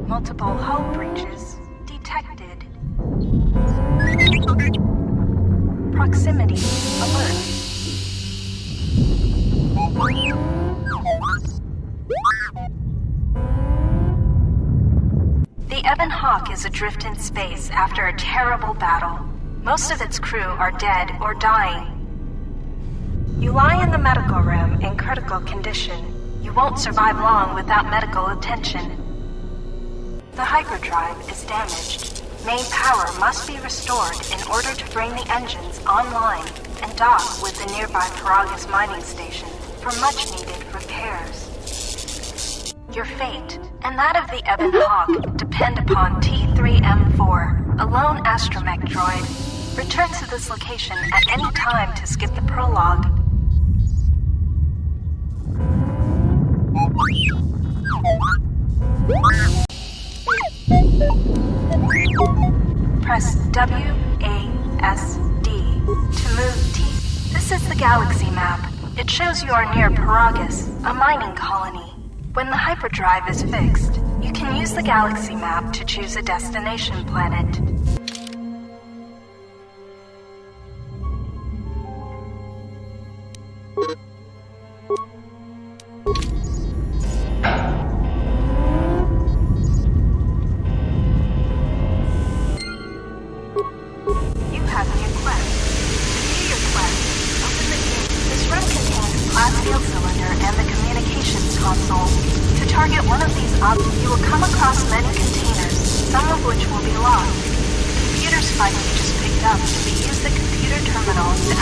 Multiple hull breaches detected. Proximity alert. The Ebon Hawk is adrift in space after a terrible battle. Most of its crew are dead or dying. You lie in the medical room in critical condition. You won't survive long without medical attention. The hyperdrive is damaged. Main power must be restored in order to bring the engines online and dock with the nearby Paragus mining station for much-needed repairs. Your fate, and that of the Ebon Hawk, depend upon T3M4, a lone astromech droid. Return to this location at any time to skip the prologue. Press WASD to move T. This is the galaxy map. It shows you are near Paragus, a mining colony. When the hyperdrive is fixed, you can use the galaxy map to choose a destination planet. You will come across many containers, some of which will be locked. The computer spike you just picked up will be used at computer terminal to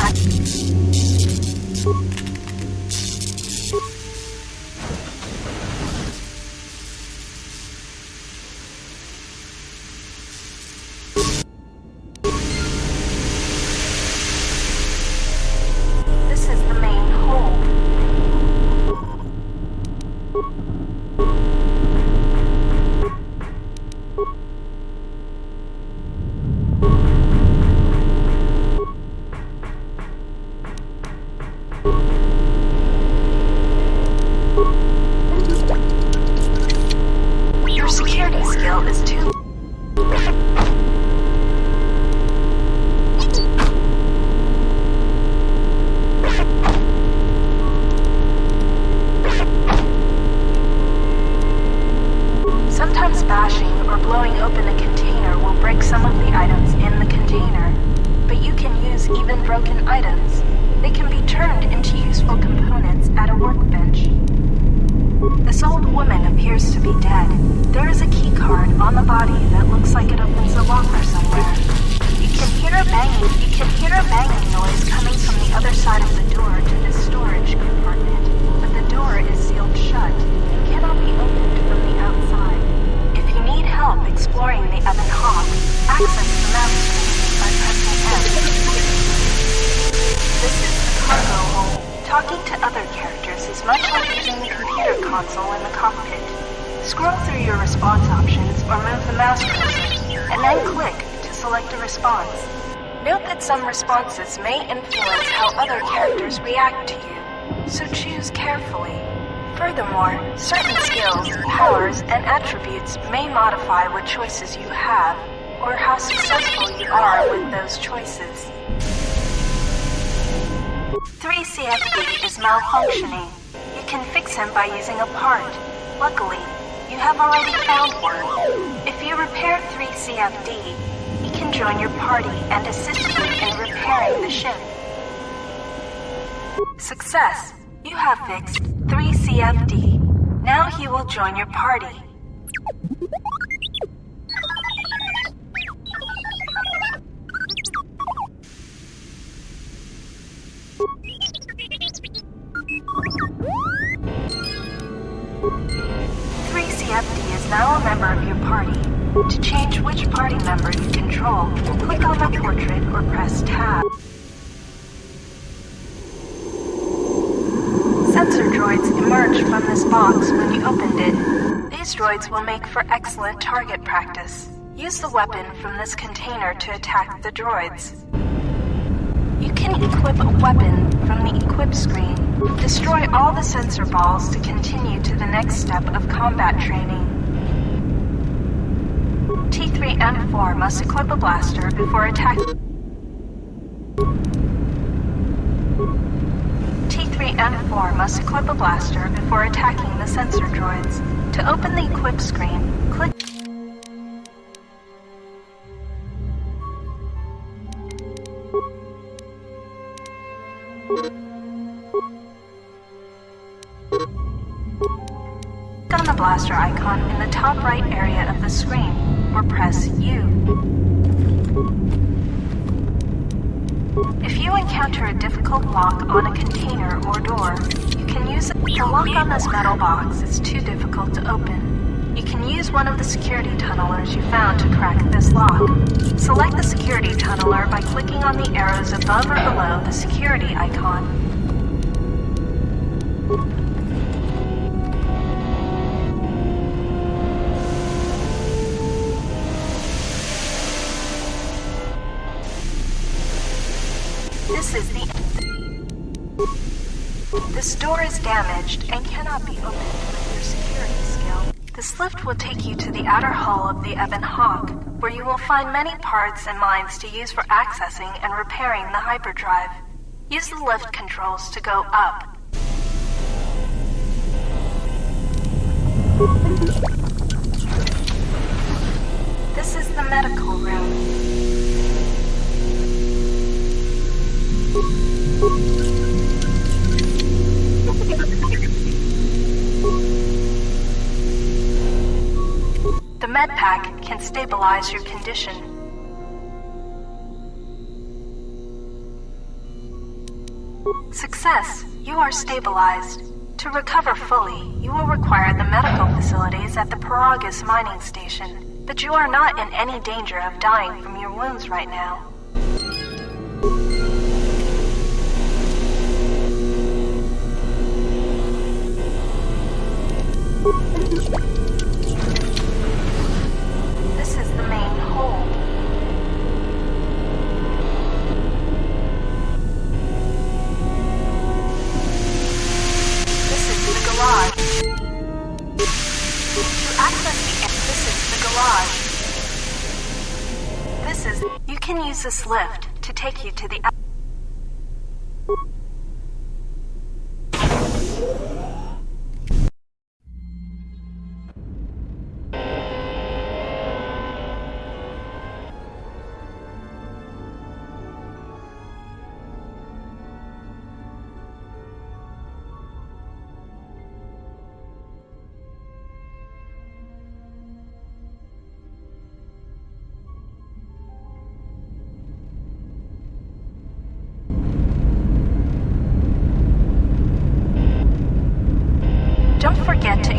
This is the main hold. Your security skill is too... items. They can be turned into useful components at a workbench. This old woman appears to be dead. There is a key card on the body that looks like it opens a locker somewhere. You can hear a banging noise coming from the other side of the door to this storage compartment, but the door is sealed shut and cannot be opened from the outside. If you need help exploring the Ebon Hawk, access the map screen by pressing F. This is the cargo hold. Talking to other characters is much like using the computer console in the cockpit. Scroll through your response options or move the mouse cursor, and then click to select a response. Note that some responses may influence how other characters react to you, so choose carefully. Furthermore, certain skills, powers, and attributes may modify what choices you have, or how successful you are with those choices. 3CFD is malfunctioning. You can fix him by using a part. Luckily, you have already found one. If you repair 3CFD, he can join your party and assist you in repairing the ship. Success! You have fixed 3CFD. Now he will join your party. Now a member of your party. To change which party member you control, click on the portrait or press Tab. Sensor droids emerged from this box when you opened it. These droids will make for excellent target practice. Use the weapon from this container to attack the droids. You can equip a weapon from the equip screen. Destroy all the sensor balls to continue to the next step of combat training. T3 and 4 must equip a blaster before attacking. T3 and 4 must equip a blaster before attacking the sensor droids. To open the equip screen, click. Click on the blaster icon in the top right area of the screen, or press U. If you encounter a difficult lock on a container or door, you can use it. The lock on this metal box is too difficult to open. You can use one of the security tunnelers you found to crack this lock. Select the security tunneler by clicking on the arrows above or below the security icon. This door is damaged and cannot be opened with your security skill. This lift will take you to the outer hull of the Ebon Hawk, where you will find many parts and mines to use for accessing and repairing the hyperdrive. Use the lift controls to go up. This is the medical room. The med pack can stabilize your condition. Success! You are stabilized. To recover fully, you will require the medical facilities at the Paragus mining station, but you are not in any danger of dying from your wounds right now. This is the main hold. This is the garage. To access this is the garage. You can use this lift to take you to the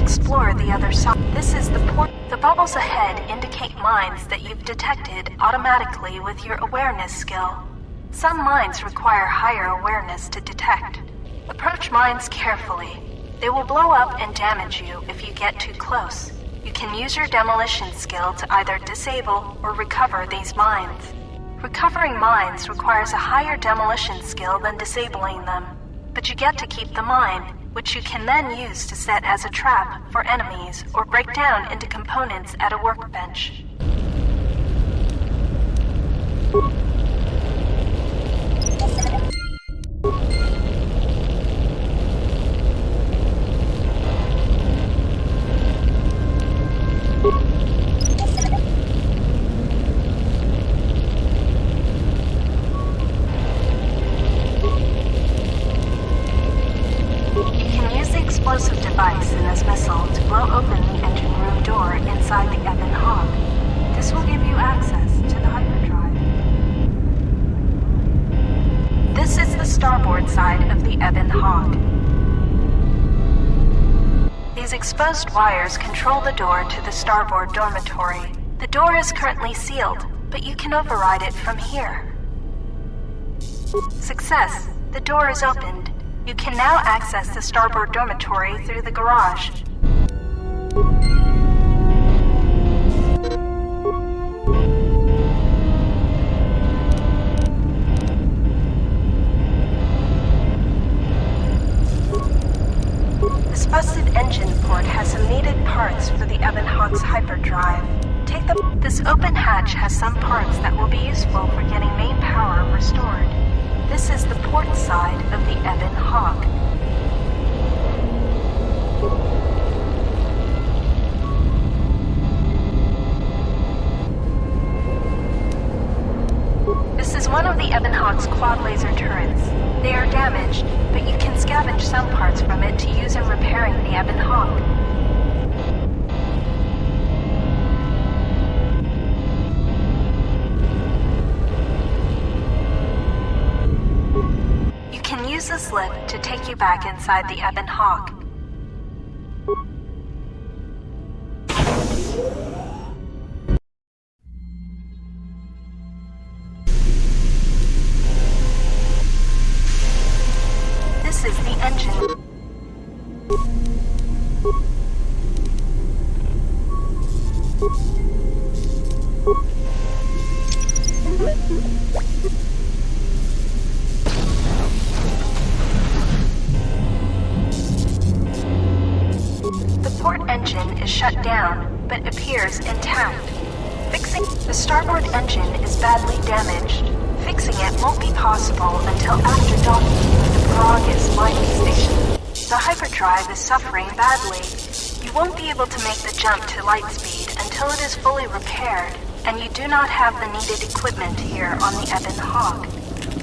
explore the other side. This is the port. The bubbles ahead indicate mines that you've detected automatically with your awareness skill. Some mines require higher awareness to detect. Approach mines carefully. They will blow up and damage you if you get too close. You can use your demolition skill to either disable or recover these mines. Recovering mines requires a higher demolition skill than disabling them, but you get to keep the mine, which you can then use to set as a trap for enemies or break down into components at a workbench. Explosive device in this missile to blow open the engine room door inside the Ebon Hawk. This will give you access to the hyperdrive. This is the starboard side of the Ebon Hawk. These exposed wires control the door to the starboard dormitory. The door is currently sealed, but you can override it from here. Success! The door is opened. You can now access the starboard dormitory through the garage. This busted engine port has some needed parts for the Ebon Hawk's hyperdrive. Take them. This open hatch has some parts that will be useful for getting main power restored. This is the port side of the Ebon Hawk. This is one of the Ebon Hawk's quad laser turrets. They are damaged, but you can scavenge some parts from it to use in repairing the Ebon Hawk. Use this lift to take you back inside the Ebon Hawk. This is the engine. Engine is shut down, but appears intact. Fixing the starboard engine is badly damaged. Fixing it won't be possible until after docking with the Paragus mining station. The hyperdrive is suffering badly. You won't be able to make the jump to light speed until it is fully repaired, and you do not have the needed equipment here on the Ebon Hawk.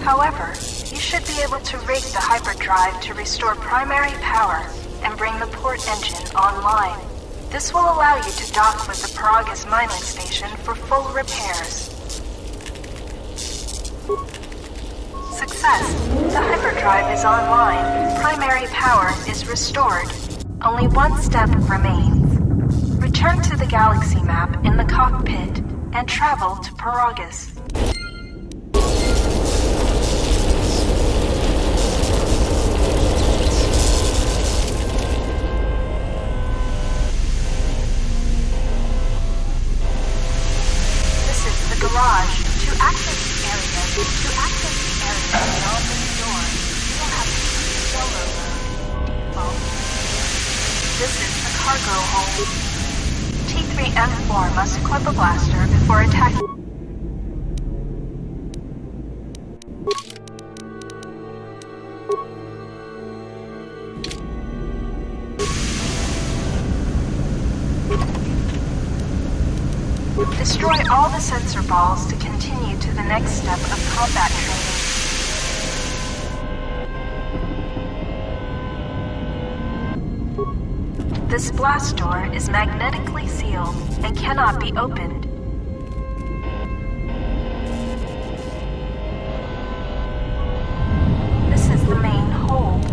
However, you should be able to rig the hyperdrive to restore primary power and bring the port engine online. This will allow you to dock with the Paragus mining station for full repairs. Success! The hyperdrive is online. Primary power is restored. Only one step remains. Return to the galaxy map in the cockpit and travel to Paragus. Garage. To access the area beyond this door, you will have to use solo mode default. This is the cargo hold. T3M4 must equip a blaster before attacking. Destroy all the sensor balls to continue to the next step of combat training. This blast door is magnetically sealed and cannot be opened. This is the main hold.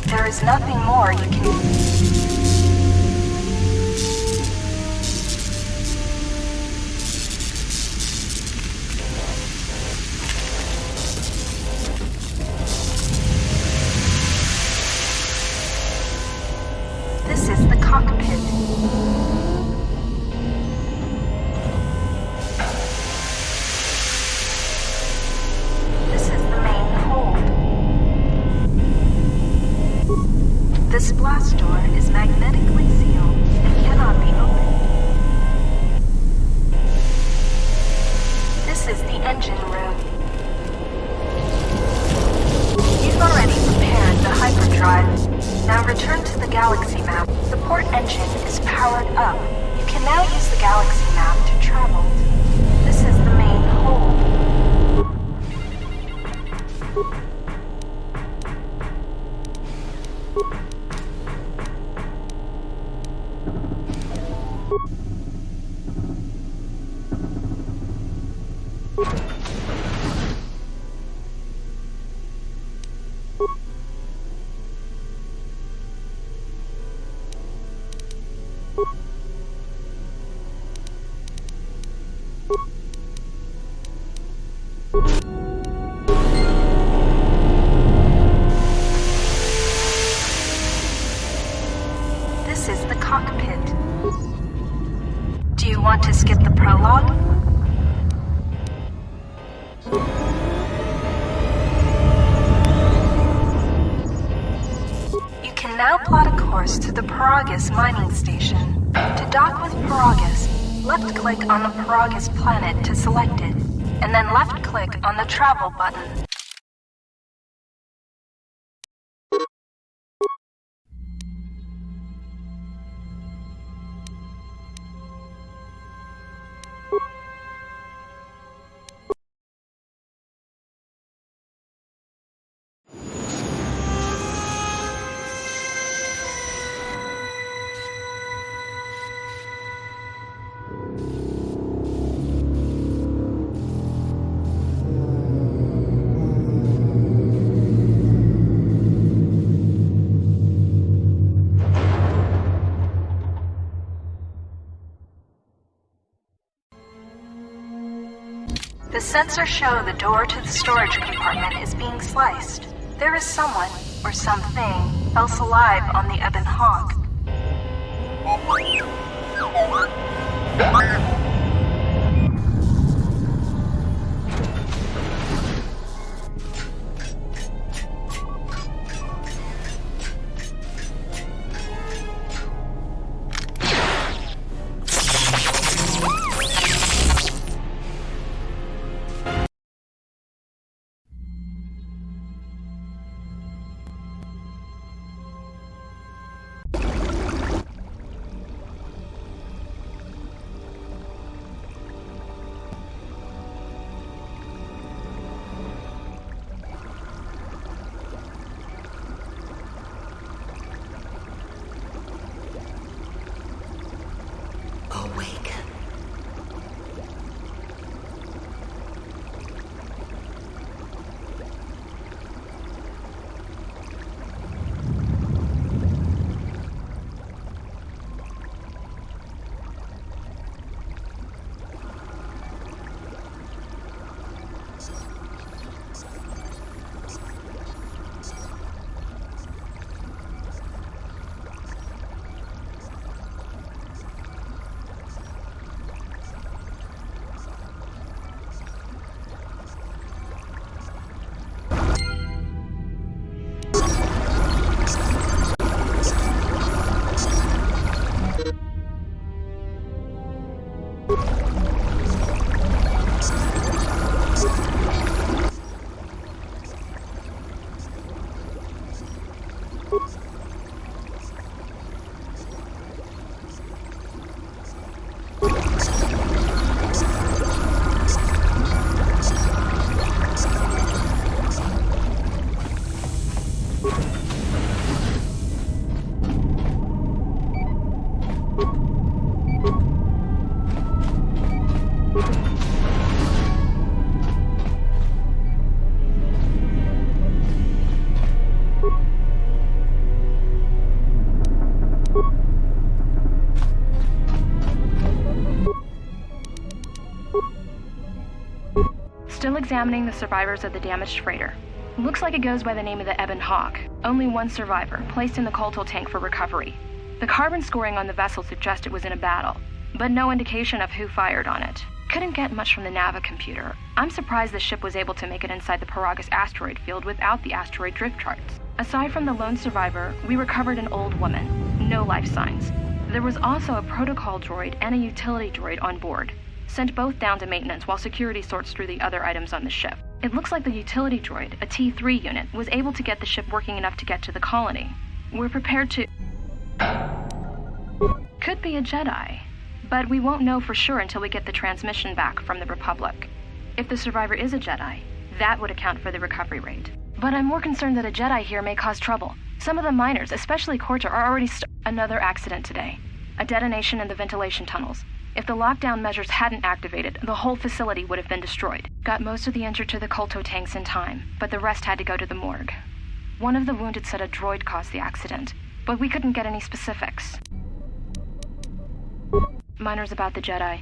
There is nothing more you can do. This is the cockpit. This is the main hold. This blast door is magnetically sealed and cannot be opened. This is the engine room. You've already prepared the hyperdrive. Now return to the galaxy map. The port engine is powered up. You can now use the galaxy map to travel. This is the main hold. This is the cockpit. Do you want to skip the prologue? You can now plot a course to the Paragus mining station. To dock with Paragus, left-click on the Paragus planet to select it, and then left-click on the travel button. The sensors show the door to the storage compartment is being sliced. There is someone, or something, else alive on the Ebon Hawk. Still examining the survivors of the damaged freighter. Looks like it goes by the name of the Ebon Hawk. Only one survivor, placed in the Colto tank for recovery. The carbon scoring on the vessel suggests it was in a battle, but no indication of who fired on it. Couldn't get much from the Nava computer. I'm surprised the ship was able to make it inside the Paragus asteroid field without the asteroid drift charts. Aside from the lone survivor, we recovered an old woman. No life signs. There was also a protocol droid and a utility droid on board. Sent both down to maintenance while security sorts through the other items on the ship. It looks like the utility droid, a T3 unit, was able to get the ship working enough to get to the colony. We're prepared to... Could be a Jedi. But we won't know for sure until we get the transmission back from the Republic. If the survivor is a Jedi, that would account for the recovery rate. But I'm more concerned that a Jedi here may cause trouble. Some of the miners, especially Corta, are already Another accident today. A detonation in the ventilation tunnels. If the lockdown measures hadn't activated, the whole facility would have been destroyed. Got most of the injured to the Colto tanks in time, but the rest had to go to the morgue. One of the wounded said a droid caused the accident, but we couldn't get any specifics. Miners about the Jedi.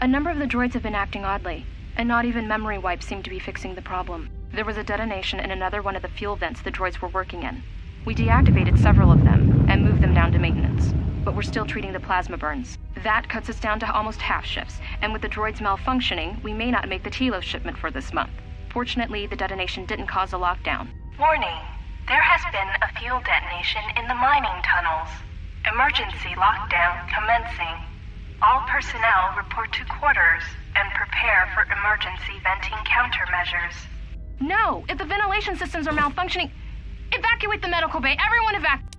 A number of the droids have been acting oddly, and not even memory wipes seem to be fixing the problem. There was a detonation in another one of the fuel vents the droids were working in. We deactivated several of them, and moved them down to maintenance. But we're still treating the plasma burns. That cuts us down to almost half shifts, and with the droids malfunctioning, we may not make the Telos shipment for this month. Fortunately, the detonation didn't cause a lockdown. Warning. There has been a fuel detonation in the mining tunnels. Emergency lockdown commencing. All personnel report to quarters and prepare for emergency venting countermeasures. No! If the ventilation systems are malfunctioning, evacuate the medical bay! Everyone evacuate!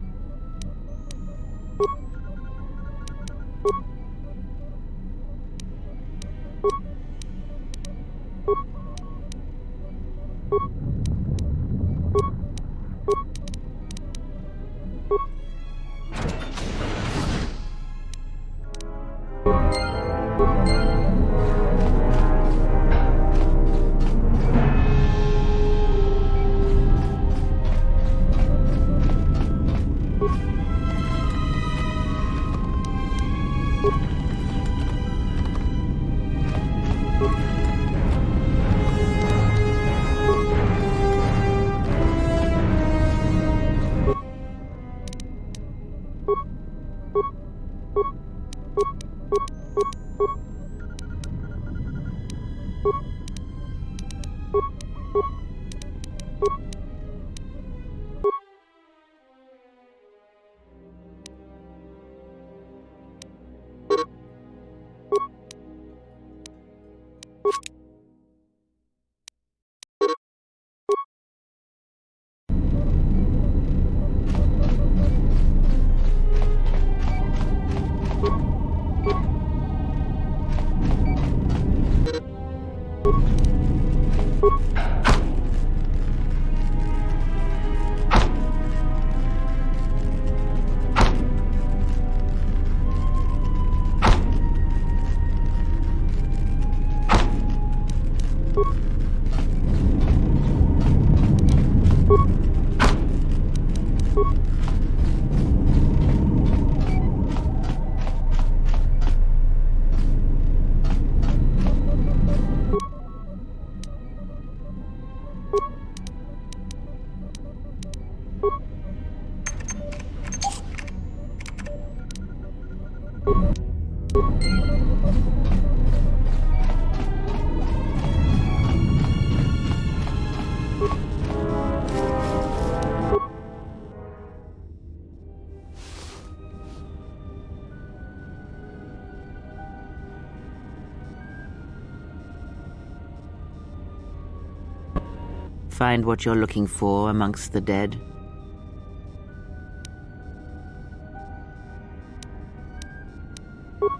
Find what you're looking for amongst the dead?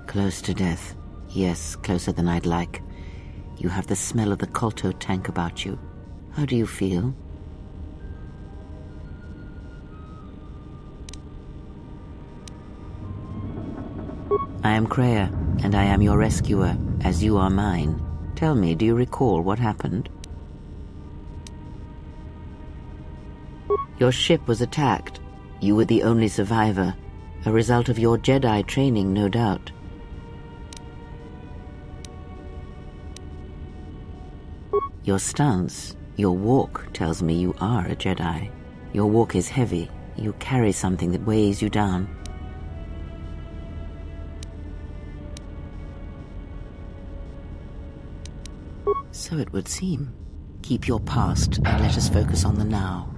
Close to death. Yes, closer than I'd like. You have the smell of the Colto tank about you. How do you feel? I am Kreia, and I am your rescuer, as you are mine. Tell me, do you recall what happened? Your ship was attacked. You were the only survivor, a result of your Jedi training, no doubt. Your stance, your walk tells me you are a Jedi. Your walk is heavy. You carry something that weighs you down. So it would seem. Keep your past and let us focus on the now.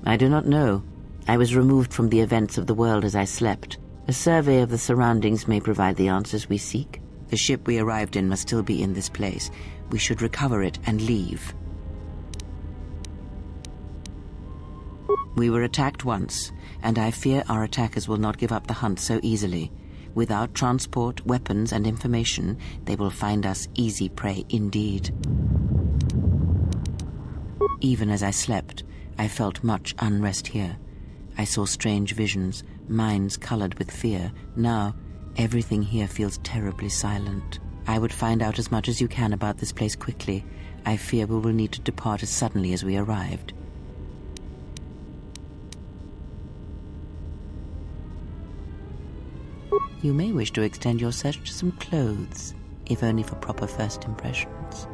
I do not know. I was removed from the events of the world as I slept. A survey of the surroundings may provide the answers we seek. The ship we arrived in must still be in this place. We should recover it and leave. We were attacked once, and I fear our attackers will not give up the hunt so easily. Without transport, weapons, and information, they will find us easy prey indeed. Even as I slept, I felt much unrest here. I saw strange visions, minds colored with fear. Now, everything here feels terribly silent. I would find out as much as you can about this place quickly. I fear we will need to depart as suddenly as we arrived. You may wish to extend your search to some clothes, if only for proper first impressions.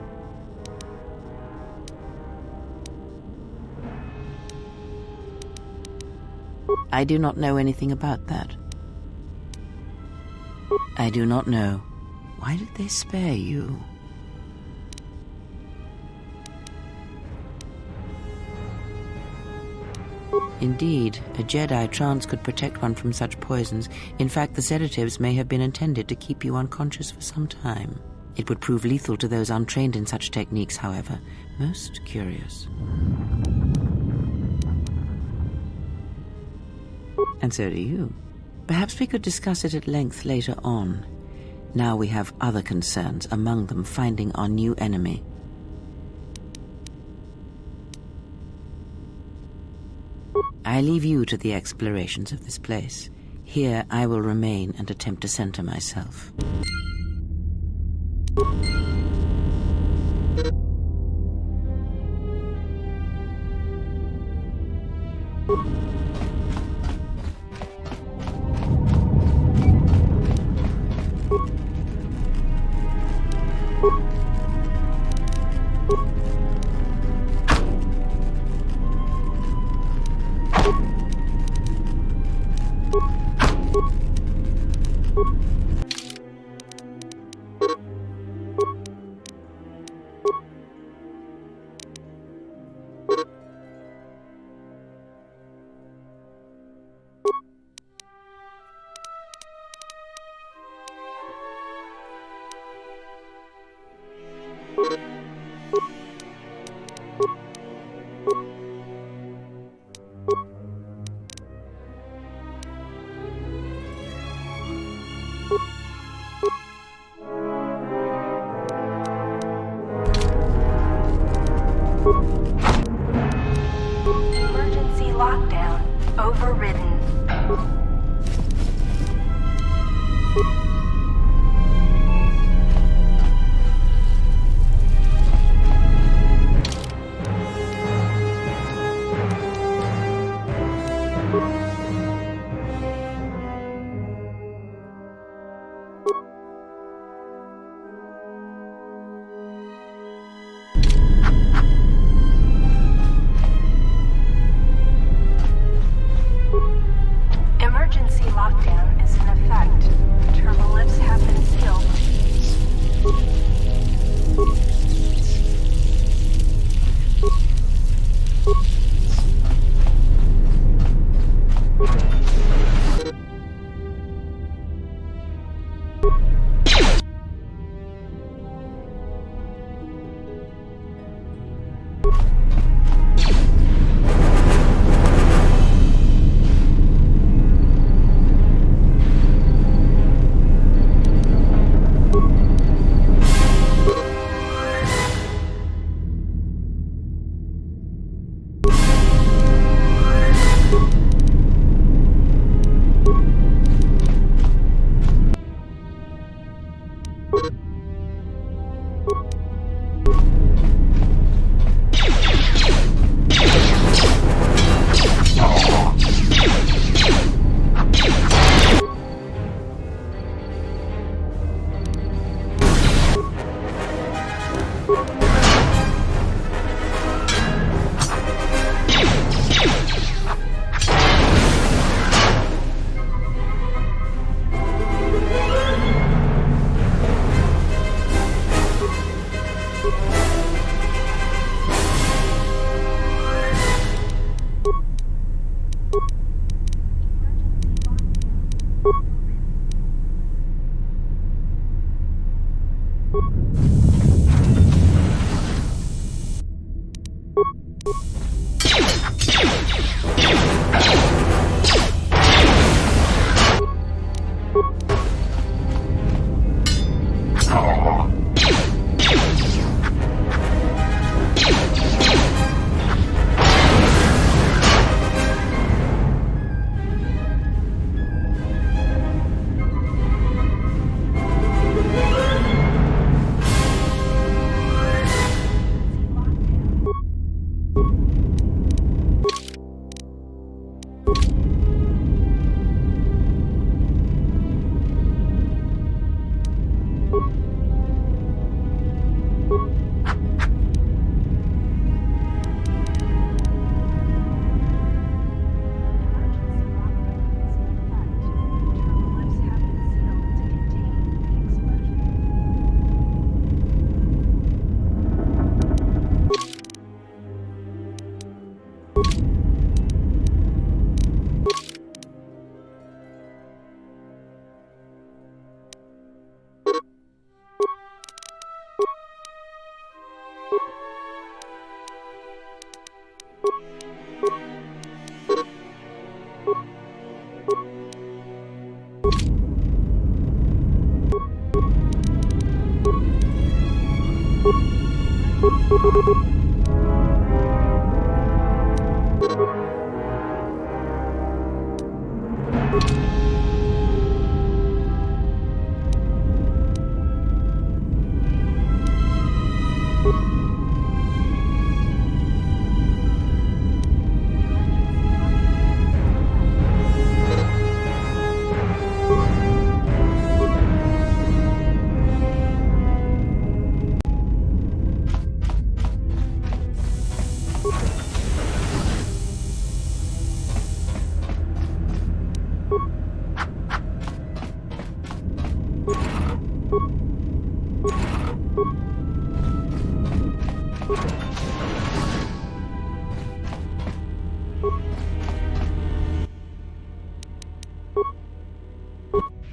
I do not know anything about that. I do not know. Why did they spare you? Indeed, a Jedi trance could protect one from such poisons. In fact, the sedatives may have been intended to keep you unconscious for some time. It would prove lethal to those untrained in such techniques, however. Most curious. And so do you. Perhaps we could discuss it at length later on. Now we have other concerns, among them finding our new enemy. I leave you to the explorations of this place. Here I will remain and attempt to center myself. Emergency lockdown overridden. Emergency lockdown is in effect. Turbo lifts have been sealed.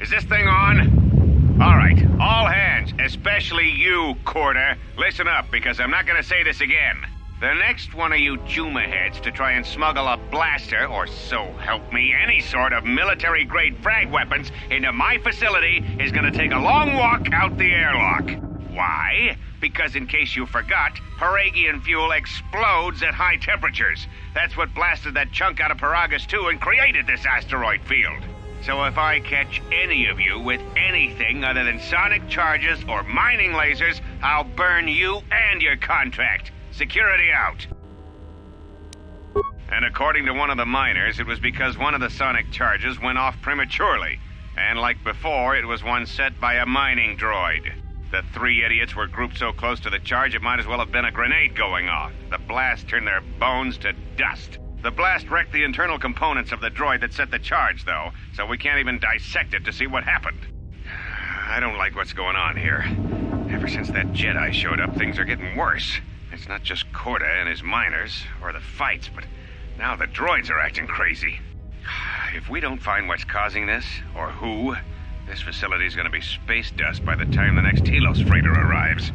Is this thing on? All right, all hands, especially you, Corder. Listen up, because I'm not gonna say this again. The next one of you Juma heads to try and smuggle a blaster, or so help me, any sort of military-grade frag weapons into my facility is gonna take a long walk out the airlock. Why? Because in case you forgot, Paragian fuel explodes at high temperatures. That's what blasted that chunk out of Paragus 2 and created this asteroid field. So if I catch any of you with anything other than sonic charges or mining lasers, I'll burn you and your contract. Security out. And according to one of the miners, it was because one of the sonic charges went off prematurely. And like before, it was one set by a mining droid. The three idiots were grouped so close to the charge, it might as well have been a grenade going off. The blast turned their bones to dust. The blast wrecked the internal components of the droid that set the charge, though, so we can't even dissect it to see what happened. I don't like what's going on here. Ever since that Jedi showed up, things are getting worse. It's not just Corda and his miners, or the fights, but now the droids are acting crazy. If we don't find what's causing this, or who, this facility's gonna be space dust by the time the next Telos freighter arrives.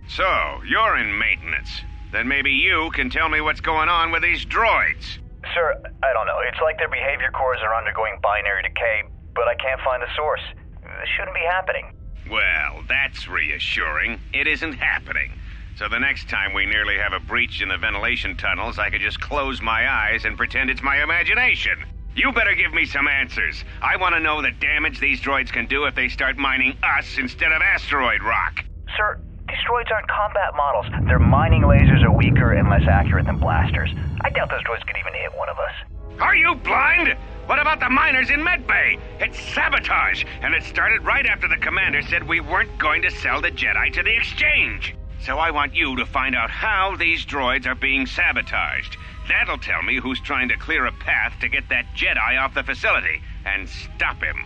So, you're in maintenance. Then maybe you can tell me what's going on with these droids. Sir, I don't know. It's like their behavior cores are undergoing binary decay, but I can't find the source. This shouldn't be happening. Well, that's reassuring. It isn't happening. So the next time we nearly have a breach in the ventilation tunnels, I could just close my eyes and pretend it's my imagination. You better give me some answers. I want to know the damage these droids can do if they start mining us instead of asteroid rock. Sir, these droids aren't combat models. Their mining lasers are weaker and less accurate than blasters. I doubt those droids could even hit one of us. Are you blind? What about the miners in Medbay? It's sabotage, and it started right after the commander said we weren't going to sell the Jedi to the exchange. So I want you to find out how these droids are being sabotaged. That'll tell me who's trying to clear a path to get that Jedi off the facility and stop him.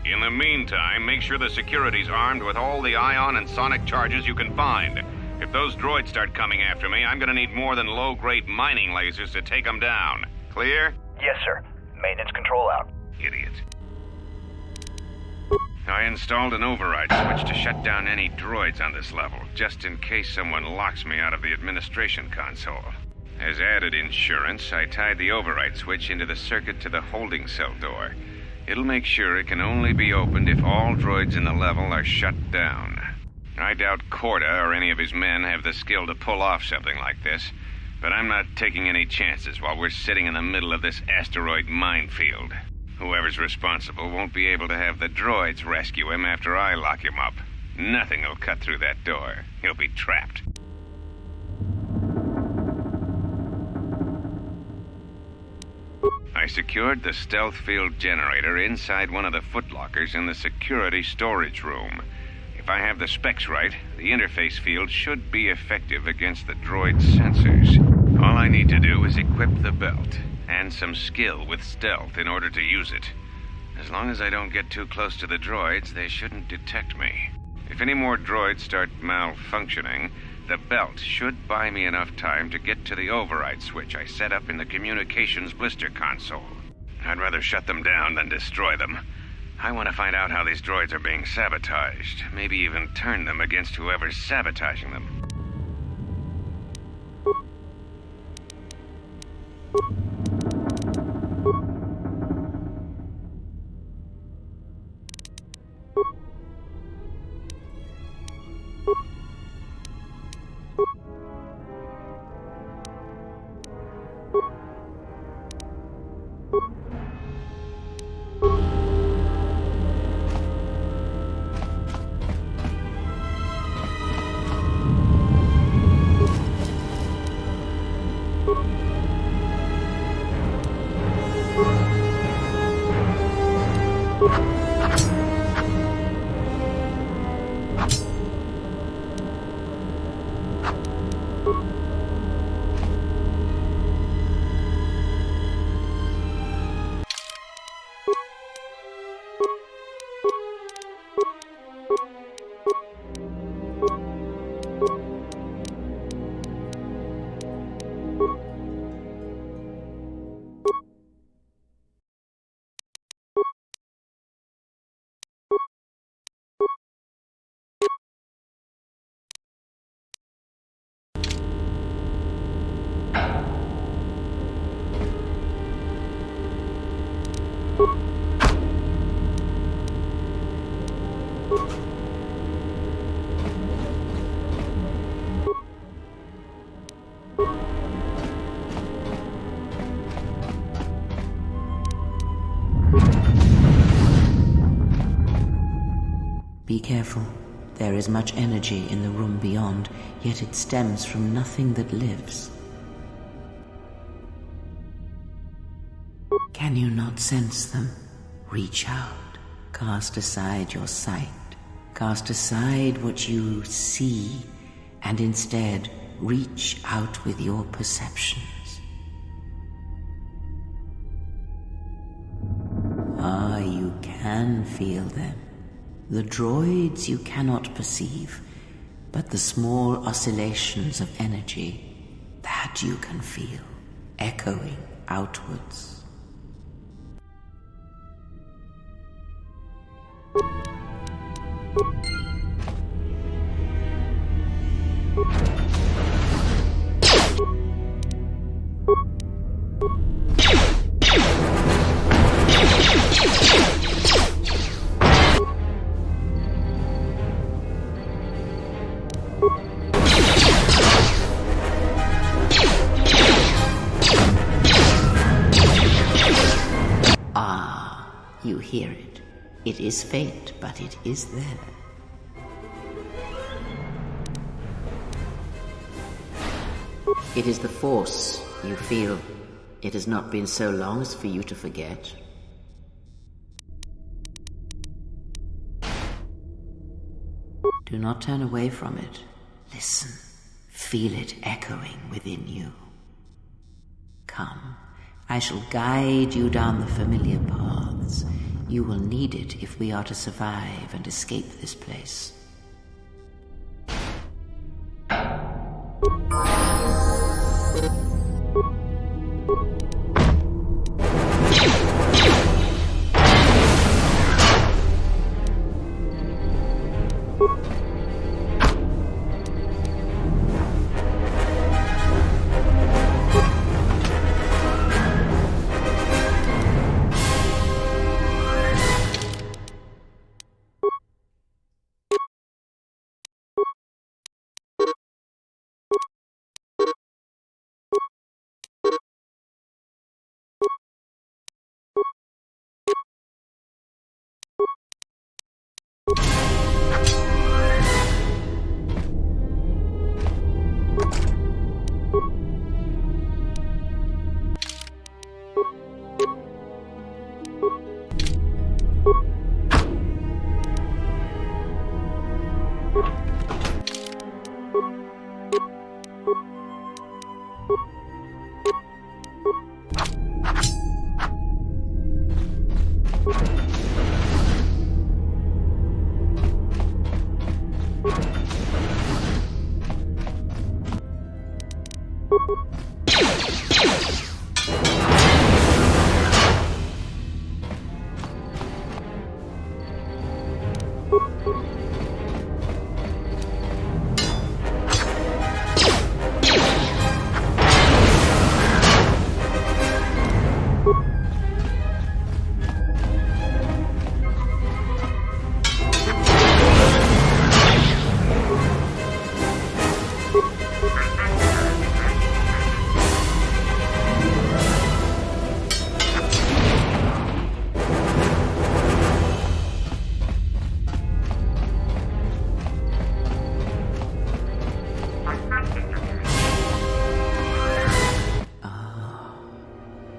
In the meantime, make sure the security's armed with all the ion and sonic charges you can find. If those droids start coming after me, I'm gonna need more than low-grade mining lasers to take them down. Clear? Yes, sir. Maintenance control out. Idiot. I installed an override switch to shut down any droids on this level, just in case someone locks me out of the administration console. As added insurance, I tied the override switch into the circuit to the holding cell door. It'll make sure it can only be opened if all droids in the level are shut down. I doubt Corda or any of his men have the skill to pull off something like this, but I'm not taking any chances while we're sitting in the middle of this asteroid minefield. Whoever's responsible won't be able to have the droids rescue him after I lock him up. Nothing will cut through that door. He'll be trapped. I secured the stealth field generator inside one of the footlockers in the security storage room. If I have the specs right, the interface field should be effective against the droid's sensors. All I need to do is equip the belt, and some skill with stealth in order to use it. As long as I don't get too close to the droids, they shouldn't detect me. If any more droids start malfunctioning, the belt should buy me enough time to get to the override switch I set up in the communications blister console. I'd rather shut them down than destroy them. I want to find out how these droids are being sabotaged, maybe even turn them against whoever's sabotaging them. Be careful. There is much energy in the room beyond, yet it stems from nothing that lives. Can you not sense them? Reach out. Cast aside your sight. Cast aside what you see, and instead reach out with your perceptions. Ah, you can feel them. The droids you cannot perceive, but the small oscillations of energy, that you can feel, echoing outwards. You hear it. It is faint, but it is there. It is the Force you feel. It has not been so long as for you to forget. Do not turn away from it. Listen. Feel it echoing within you. Come. I shall guide you down the familiar paths. You will need it if we are to survive and escape this place.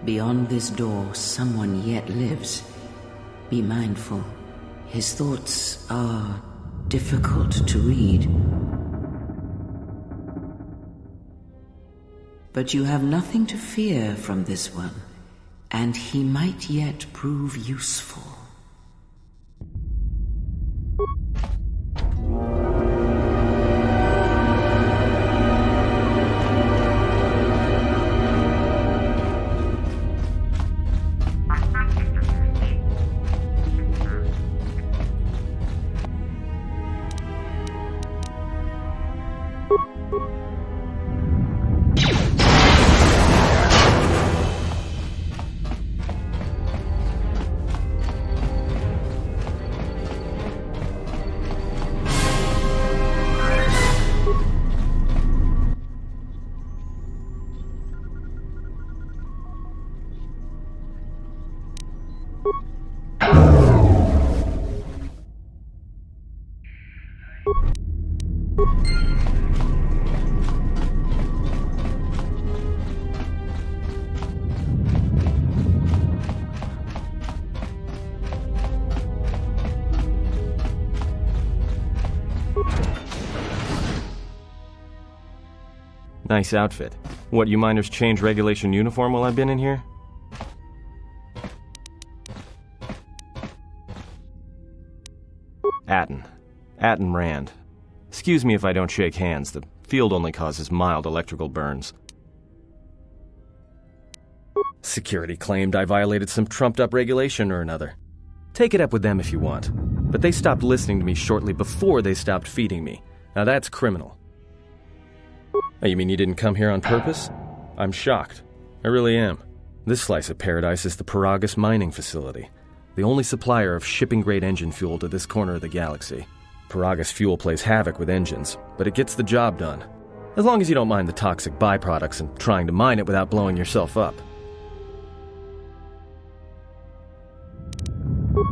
Beyond this door, someone yet lives. Be mindful. His thoughts are difficult to read. But you have nothing to fear from this one, and he might yet prove useful. Nice outfit. What, you miners change regulation uniform while I've been in here? Atten Rand. Excuse me if I don't shake hands. The field only causes mild electrical burns. Security claimed I violated some trumped-up regulation or another. Take it up with them if you want. But they stopped listening to me shortly before they stopped feeding me. Now that's criminal. Oh, you mean you didn't come here on purpose? I'm shocked. I really am. This slice of paradise is the Paragus mining facility, the only supplier of shipping-grade engine fuel to this corner of the galaxy. Paragus fuel plays havoc with engines, but it gets the job done. As long as you don't mind the toxic byproducts and trying to mine it without blowing yourself up.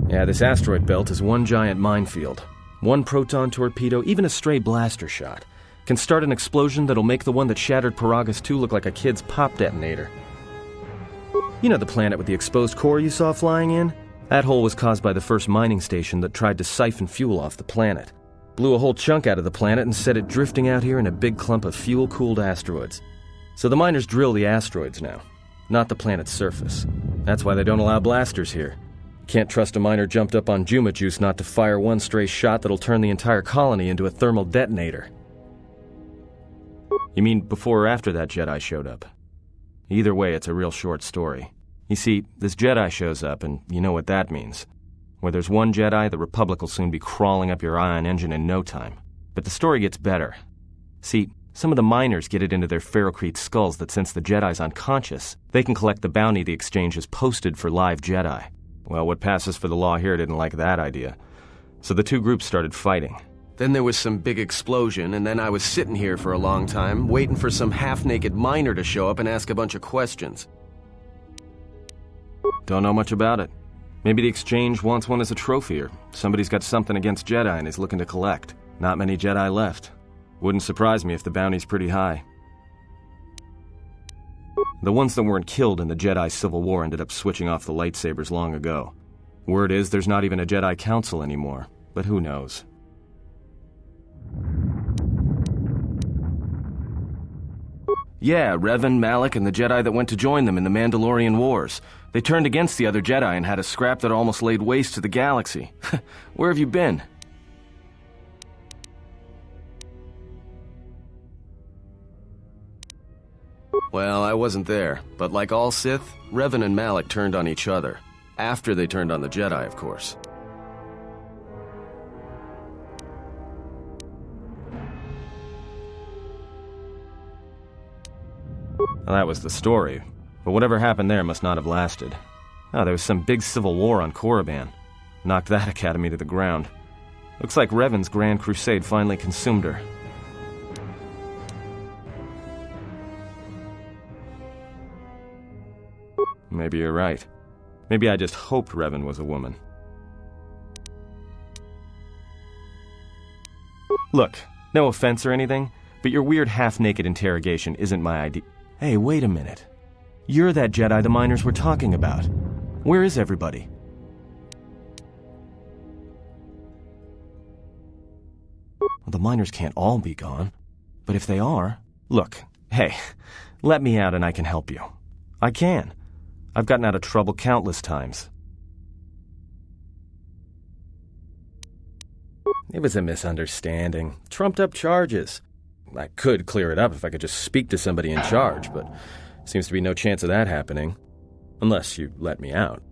Yeah, this asteroid belt is one giant minefield. One proton torpedo, even a stray blaster shot, can start an explosion that'll make the one that shattered Paragus 2 look like a kid's pop detonator. You know the planet with the exposed core you saw flying in? That hole was caused by the first mining station that tried to siphon fuel off the planet. Blew a whole chunk out of the planet and set it drifting out here in a big clump of fuel-cooled asteroids. So the miners drill the asteroids now, not the planet's surface. That's why they don't allow blasters here. Can't trust a miner jumped up on Juma juice not to fire one stray shot that'll turn the entire colony into a thermal detonator. You mean before or after that Jedi showed up? Either way, it's a real short story. You see, this Jedi shows up, and you know what that means. Where there's one Jedi, the Republic will soon be crawling up your ion engine in no time. But the story gets better. See, some of the miners get it into their ferrocrete skulls that since the Jedi's unconscious, they can collect the bounty the exchange has posted for live Jedi. Well, what passes for the law here didn't like that idea. So the two groups started fighting. Then there was some big explosion, and then I was sitting here for a long time, waiting for some half-naked miner to show up and ask a bunch of questions. Don't know much about it. Maybe the exchange wants one as a trophy, or somebody's got something against Jedi and is looking to collect. Not many Jedi left. Wouldn't surprise me if the bounty's pretty high. The ones that weren't killed in the Jedi Civil War ended up switching off the lightsabers long ago. Word is there's not even a Jedi Council anymore, but who knows? Yeah, Revan, Malak, and the Jedi that went to join them in the Mandalorian Wars. They turned against the other Jedi and had a scrap that almost laid waste to the galaxy. Where have you been? Well, I wasn't there, but like all Sith, Revan and Malak turned on each other. After they turned on the Jedi, of course. Well, that was the story, but whatever happened there must not have lasted. Oh, there was some big civil war on Korriban. Knocked that academy to the ground. Looks like Revan's grand crusade finally consumed her. Maybe you're right. Maybe I just hoped Revan was a woman. Look, no offense or anything, but your weird half-naked interrogation isn't my idea. Hey, wait a minute. You're that Jedi the miners were talking about. Where is everybody? Well, the miners can't all be gone. But if they are... Look, hey, let me out and I can help you. I can. I've gotten out of trouble countless times. It was a misunderstanding. Trumped-up charges. I could clear it up if I could just speak to somebody in charge, but seems to be no chance of that happening. Unless you let me out.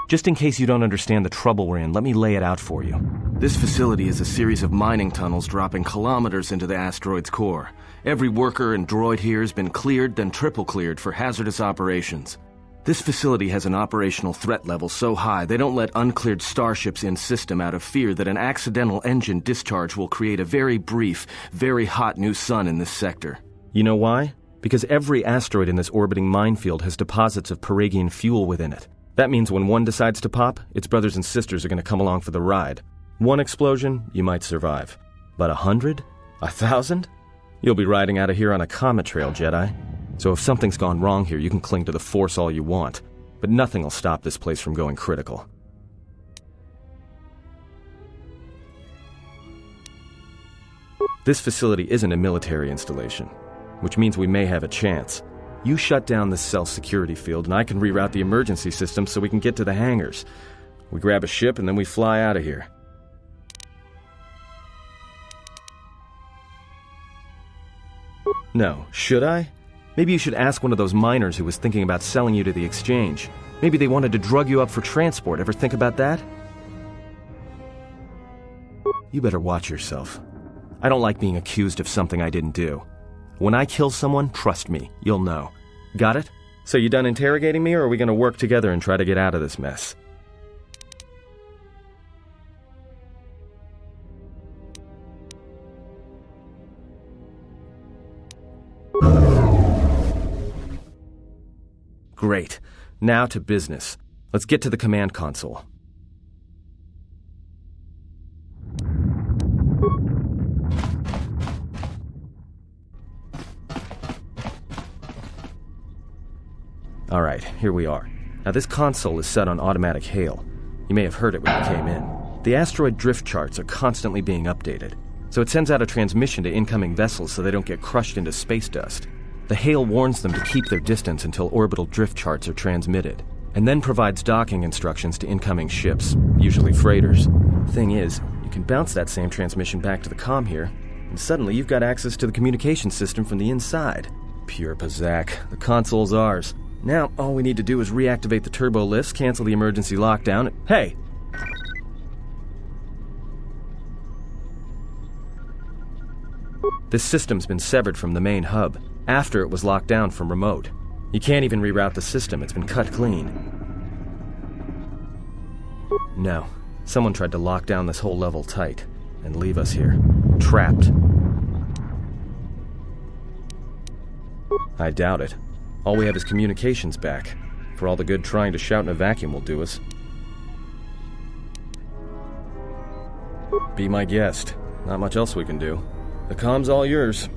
Just in case you don't understand the trouble we're in, let me lay it out for you. This facility is a series of mining tunnels dropping kilometers into the asteroid's core. Every worker and droid here has been cleared, then triple cleared for hazardous operations. This facility has an operational threat level so high they don't let uncleared starships in system out of fear that an accidental engine discharge will create a very brief, very hot new sun in this sector. You know why? Because every asteroid in this orbiting minefield has deposits of Paragian fuel within it. That means when one decides to pop, its brothers and sisters are going to come along for the ride. One explosion, you might survive. But 100? 1,000? You'll be riding out of here on a comet trail, Jedi. So if something's gone wrong here, you can cling to the Force all you want. But nothing will stop this place from going critical. This facility isn't a military installation, which means we may have a chance. You shut down this cell security field, and I can reroute the emergency system so we can get to the hangars. We grab a ship, and then we fly out of here. No, should I? Maybe you should ask one of those miners who was thinking about selling you to the exchange. Maybe they wanted to drug you up for transport. Ever think about that? You better watch yourself. I don't like being accused of something I didn't do. When I kill someone, trust me, you'll know. Got it? So you done interrogating me, or are we going to work together and try to get out of this mess? Great. Now to business. Let's get to the command console. Alright, here we are. Now this console is set on automatic hail. You may have heard it when you came in. The asteroid drift charts are constantly being updated, so it sends out a transmission to incoming vessels so they don't get crushed into space dust. The hail warns them to keep their distance until orbital drift charts are transmitted, and then provides docking instructions to incoming ships, usually freighters. Thing is, you can bounce that same transmission back to the comm here, and suddenly you've got access to the communication system from the inside. Pure Pazak. The console's ours. Now, all we need to do is reactivate the turbo lifts, cancel the emergency lockdown. Hey! This system's been severed from the main hub, after it was locked down from remote. You can't even reroute the system, it's been cut clean. No, someone tried to lock down this whole level tight, and leave us here, trapped. I doubt it. All we have is communications back. For all the good trying to shout in a vacuum will do us. Be my guest. Not much else we can do. The comm's all yours.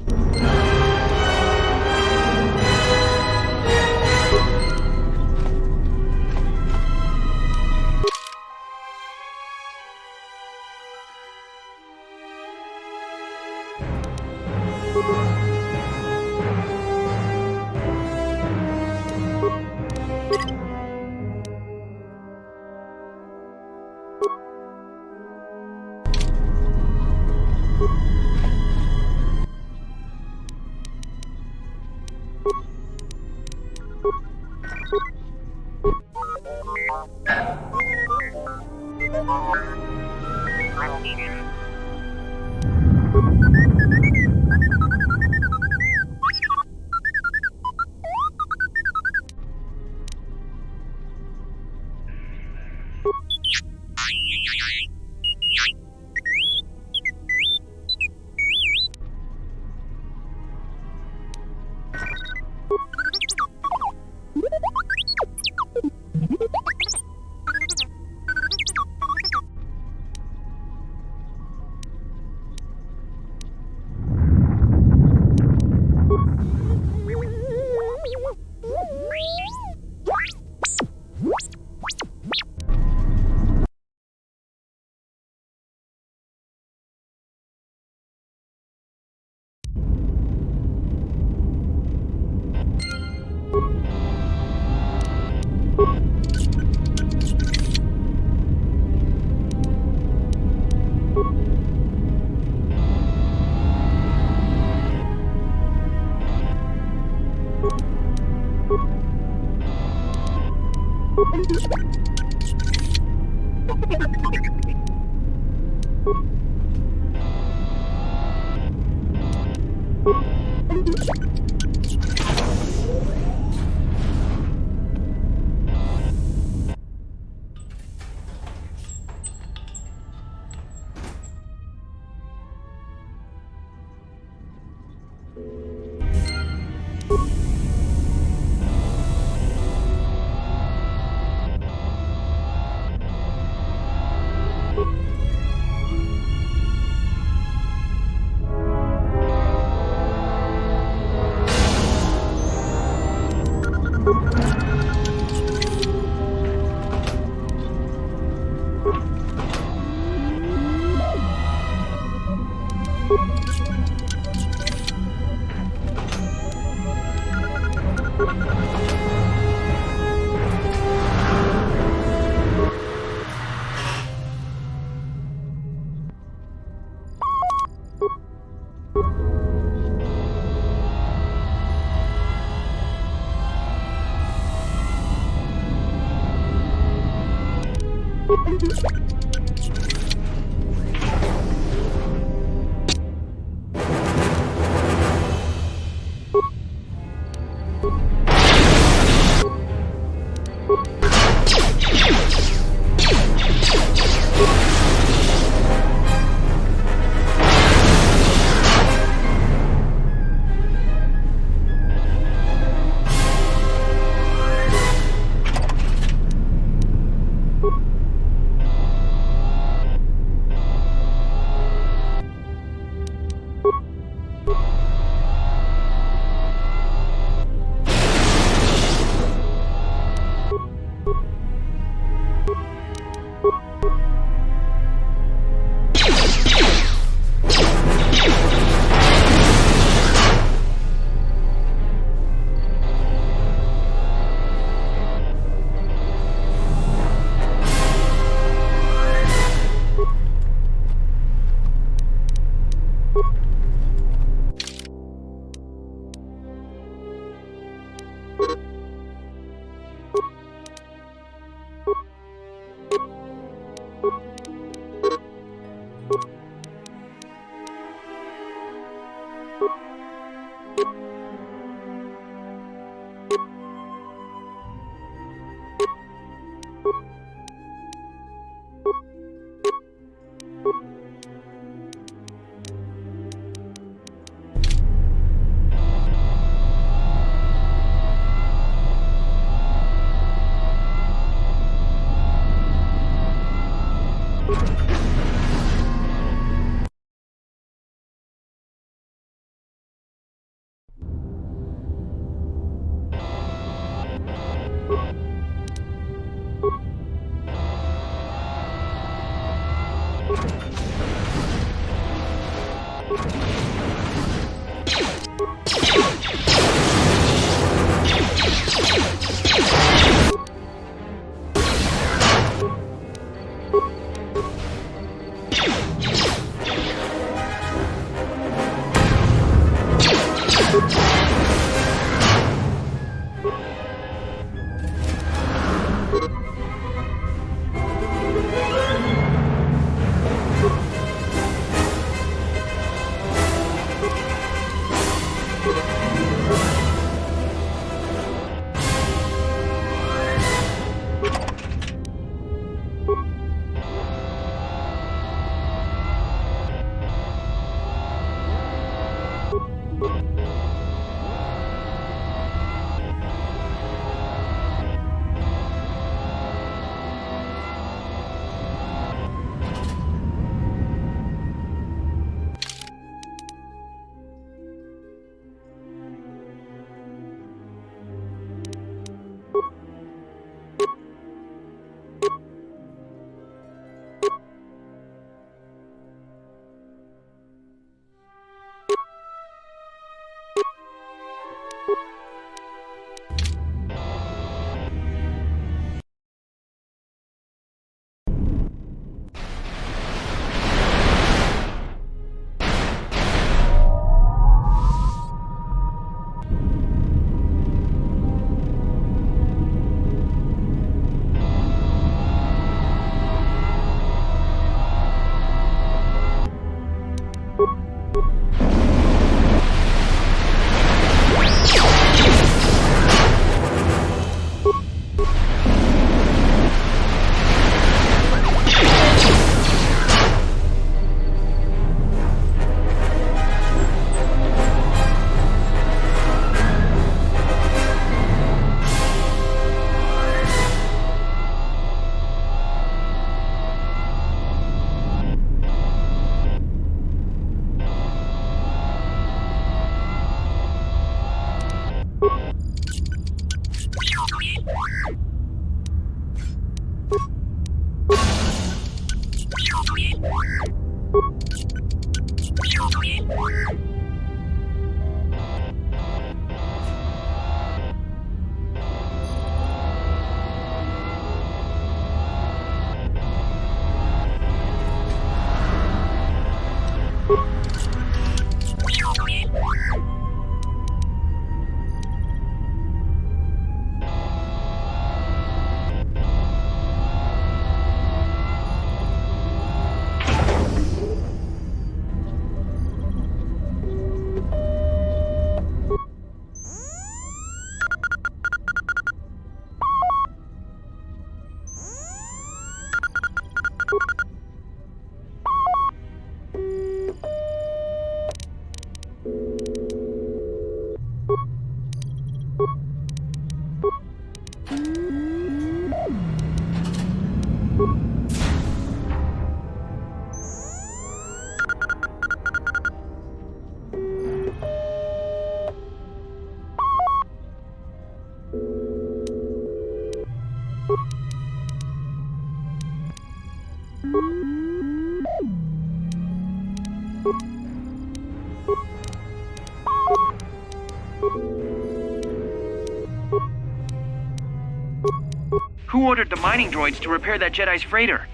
Who ordered the mining droids to repair that Jedi's freighter?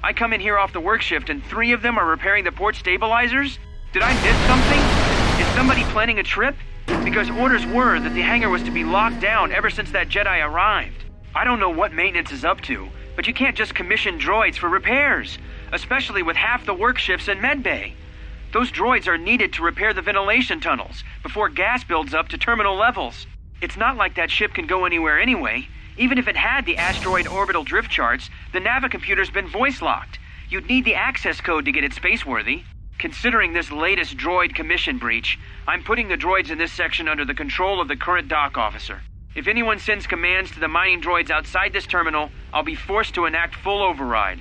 I come in here off the work shift and 3 of them are repairing the port stabilizers? Did I miss something? Is somebody planning a trip? Because orders were that the hangar was to be locked down ever since that Jedi arrived. I don't know what maintenance is up to, but you can't just commission droids for repairs, especially with half the work shifts in medbay. Those droids are needed to repair the ventilation tunnels before gas builds up to terminal levels. It's not like that ship can go anywhere anyway. Even if it had the asteroid orbital drift charts, the navicomputer's been voice-locked. You'd need the access code to get it spaceworthy. Considering this latest droid commission breach, I'm putting the droids in this section under the control of the current dock officer. If anyone sends commands to the mining droids outside this terminal, I'll be forced to enact full override.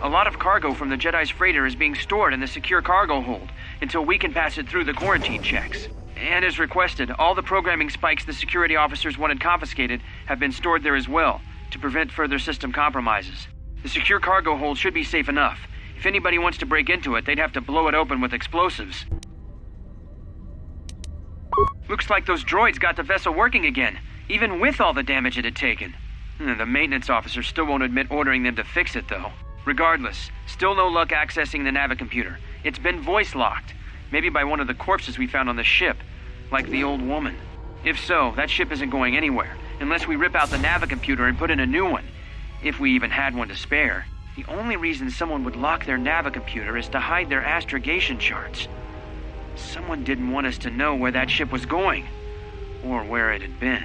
A lot of cargo from the Jedi's freighter is being stored in the secure cargo hold until we can pass it through the quarantine checks. And as requested, all the programming spikes the security officers wanted confiscated have been stored there as well, to prevent further system compromises. The secure cargo hold should be safe enough. If anybody wants to break into it, they'd have to blow it open with explosives. Looks like those droids got the vessel working again, even with all the damage it had taken. The maintenance officer still won't admit ordering them to fix it, though. Regardless, still no luck accessing the navicomputer. It's been voice-locked. Maybe by one of the corpses we found on the ship, like the old woman. If so, that ship isn't going anywhere, unless we rip out the navicomputer and put in a new one. If we even had one to spare. The only reason someone would lock their navicomputer is to hide their astrogation charts. Someone didn't want us to know where that ship was going, or where it had been.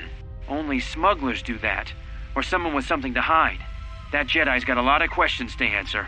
Only smugglers do that, or someone with something to hide. That Jedi's got a lot of questions to answer.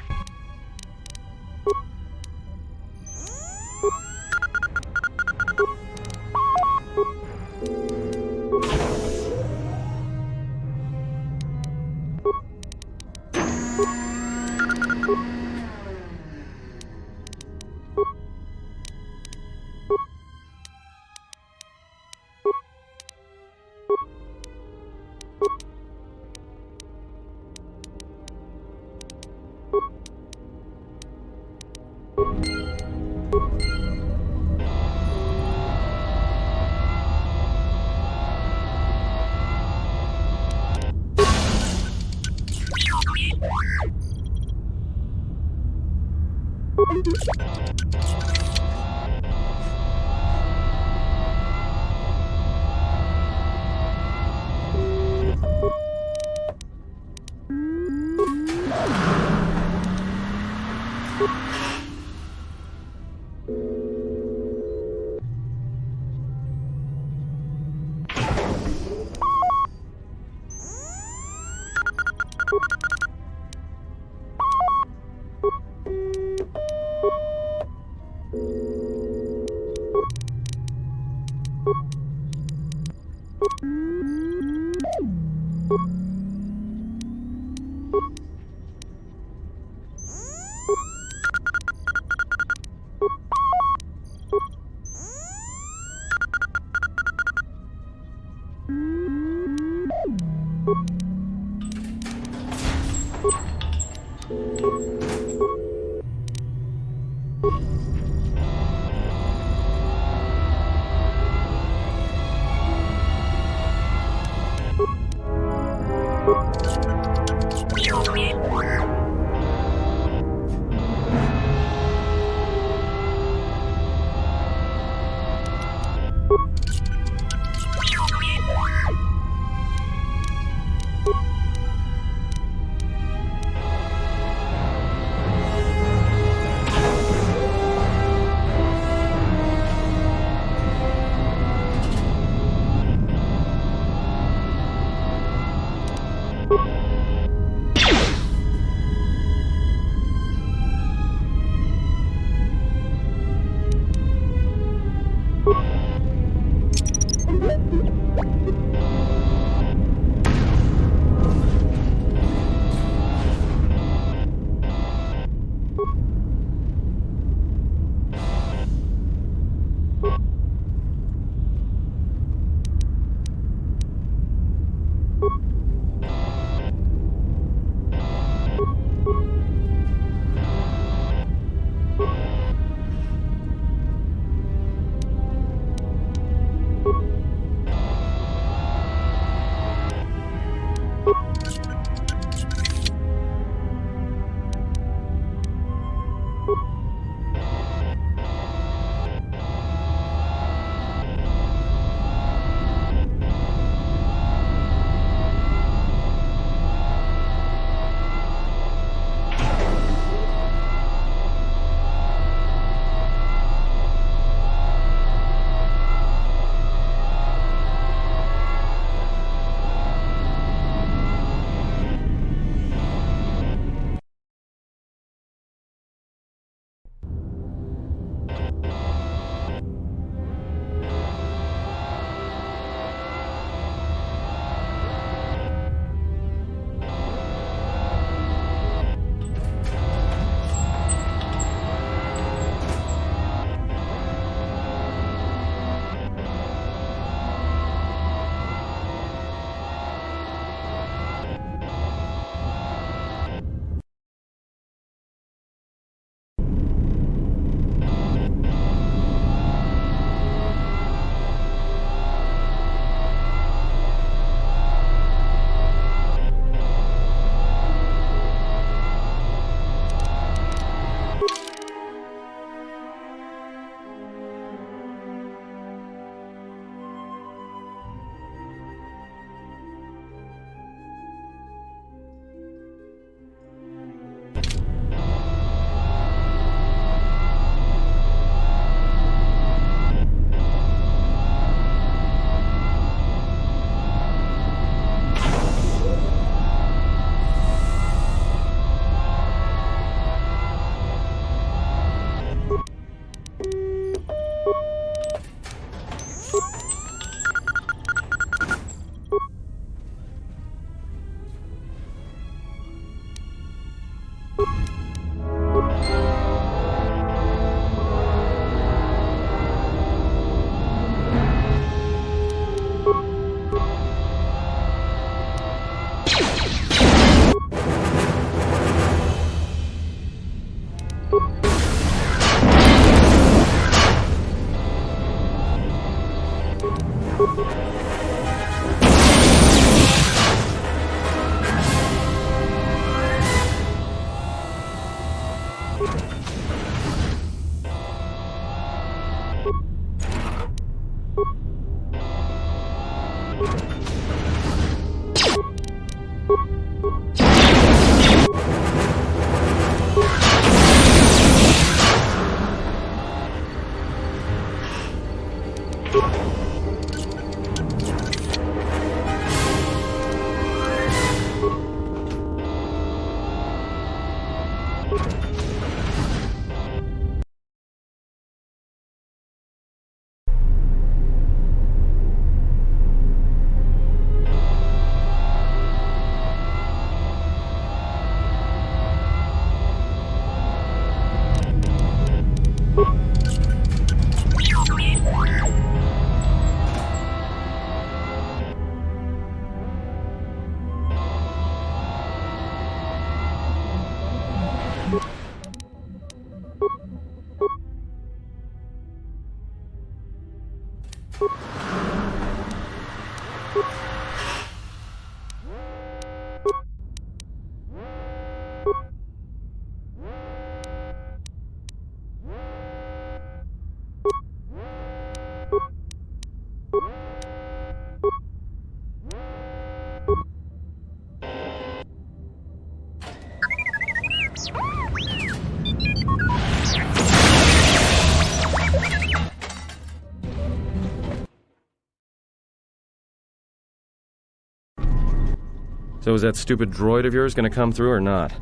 So is that stupid droid of yours gonna come through or not?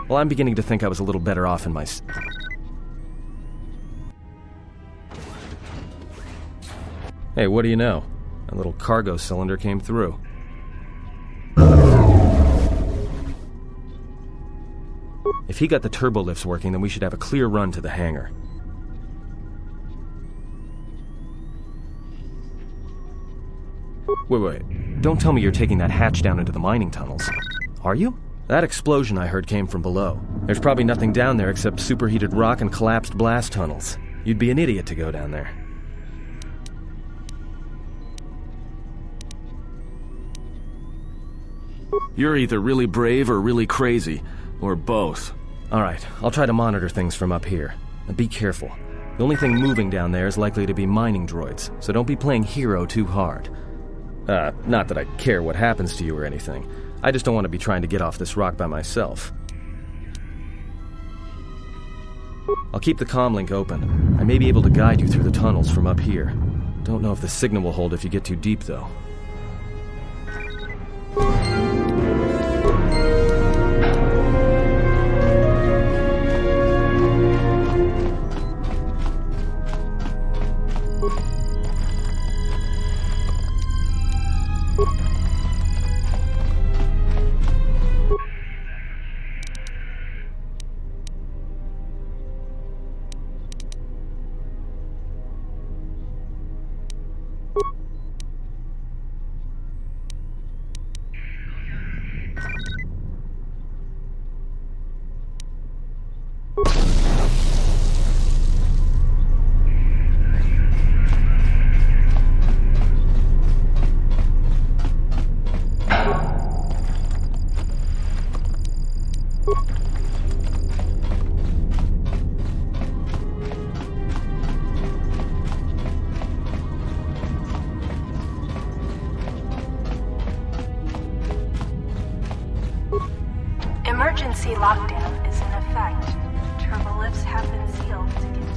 Well, I'm beginning to think I was a little better off in my... Hey, what do you know? A little cargo cylinder came through. If he got the turbo lifts working, then we should have a clear run to the hangar. Wait. Don't tell me you're taking that hatch down into the mining tunnels. Are you? That explosion I heard came from below. There's probably nothing down there except superheated rock and collapsed blast tunnels. You'd be an idiot to go down there. You're either really brave or really crazy, or both. Alright, I'll try to monitor things from up here. And be careful. The only thing moving down there is likely to be mining droids, so don't be playing hero too hard. Not that I care what happens to you or anything. I just don't want to be trying to get off this rock by myself. I'll keep the comm link open. I may be able to guide you through the tunnels from up here. Don't know if the signal will hold if you get too deep, though. Emergency lockdown is in effect. Turbo lifts have been sealed to continue.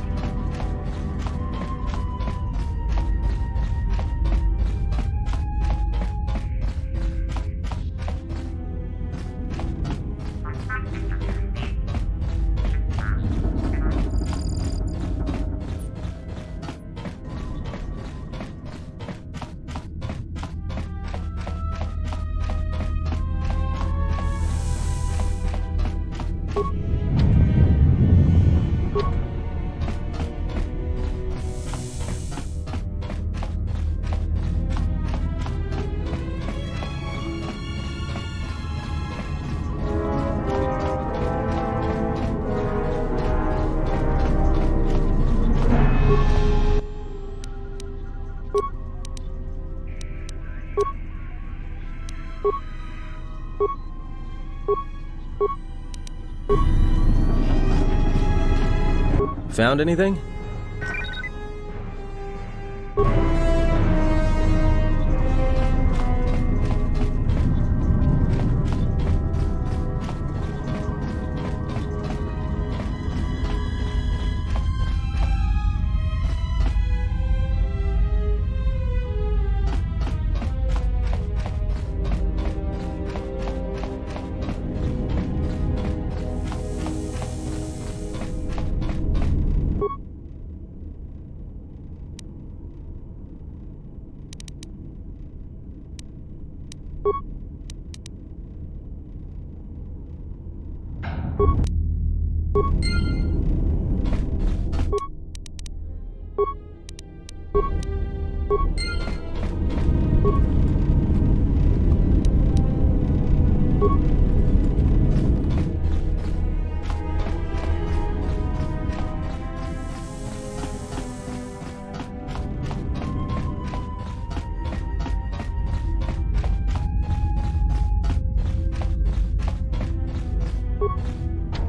Found anything?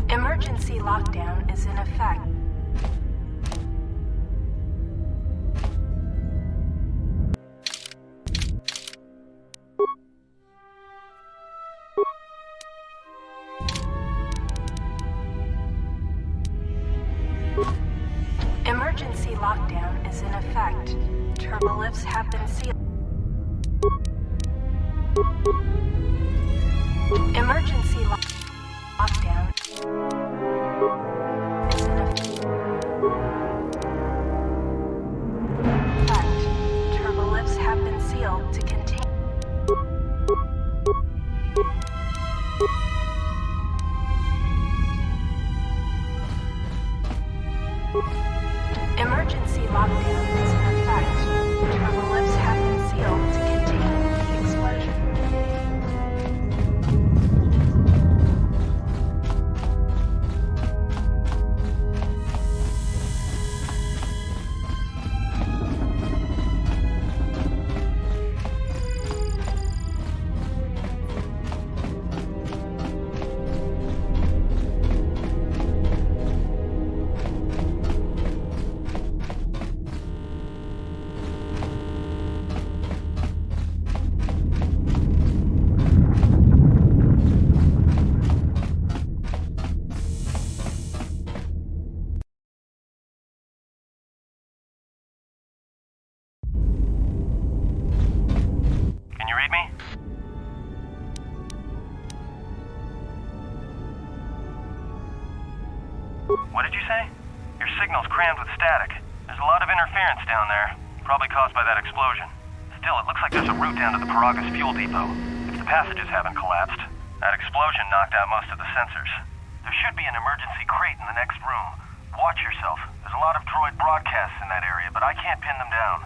Emergency lockdown is in effect. effect. Turbolifts have been sealed. Emergency lockdown is in effect. Turbolifts have been sealed to contain. Emergency lockdown is in effect. Turbolifts have been sealed to contain the explosion. What did you say? Your signal's crammed with static. There's a lot of interference down there, probably caused by that explosion. Still, it looks like there's a route down to the Paragas fuel depot, if the passages haven't collapsed. That explosion knocked out most of the sensors. There should be an emergency crate in the next room. Watch yourself. There's a lot of droid broadcasts in that area, but I can't pin them down.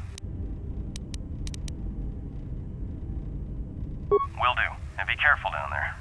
Will do. And be careful down there.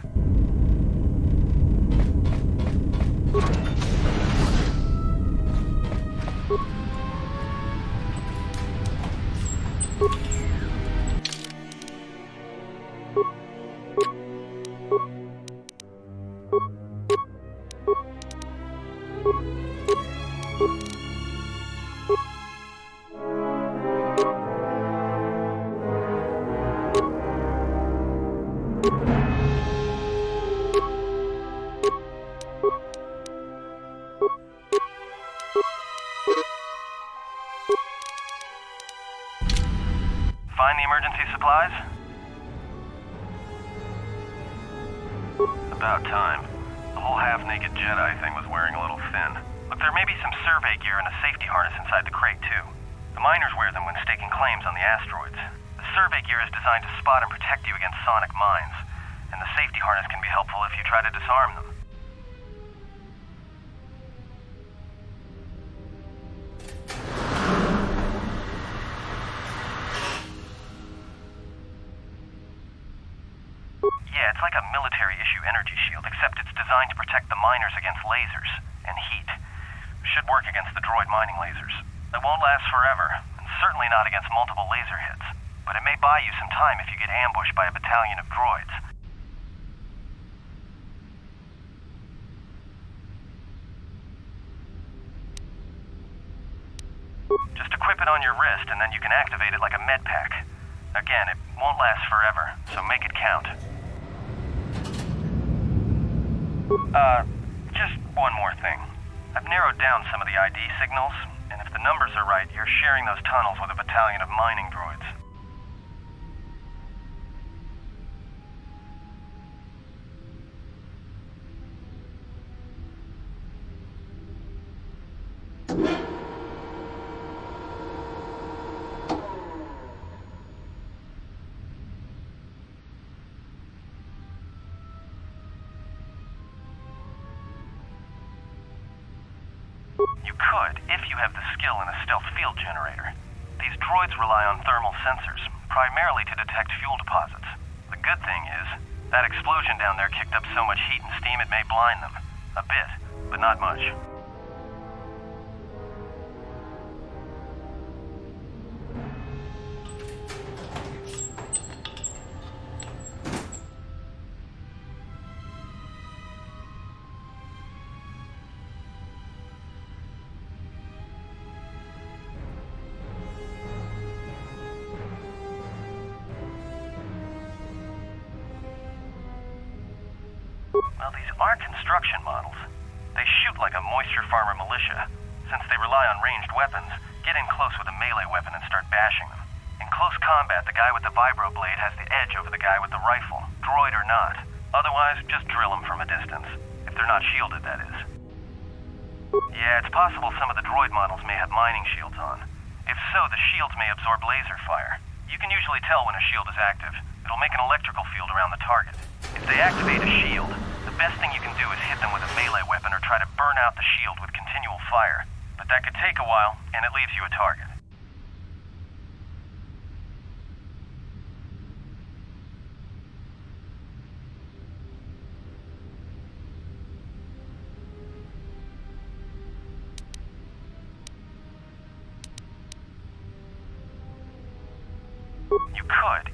Find the emergency supplies? About time. The whole half-naked Jedi thing was wearing a little thin. Look, there may be some survey gear and a safety harness inside the crate, too. The miners wear them when staking claims on the asteroids. The survey gear is designed to spot and protect you against sonic mines, and the safety harness can be helpful if you try to disarm them. Yeah, it's like a military-issue energy shield, except it's designed to protect the miners against lasers and heat. Should work against the droid mining lasers. It won't last forever, and certainly not against multiple laser hits. But it may buy you some time if you get ambushed by a battalion of droids. Just equip it on your wrist, and then you can activate it like a med pack. Again, it won't last forever, so make it count. Just one more thing. I've narrowed down some of the ID signals, and if the numbers are right, you're sharing those tunnels with a battalion of mining droids. You could, if you have the skill in a stealth field generator. These droids rely on thermal sensors, primarily to detect fuel deposits. The good thing is, that explosion down there kicked up so much heat and steam it may blind them. A bit, but not much. Well, these are construction models. They shoot like a moisture farmer militia. Since they rely on ranged weapons, Get in close with a melee weapon and start bashing them. In close combat, the guy with the vibroblade has the edge over the guy with the rifle, droid or not. Otherwise, just drill them from a distance. If they're not shielded, that is. Yeah, it's possible some of the droid models may have mining shields on. If so, the shields may absorb laser fire. You can usually tell when a shield is active. It'll make an electrical field around the target. If they activate a shield, the best thing you can do is hit them with a melee weapon or try to burn out the shield with continual fire. But that could take a while, and it leaves you a target. You could.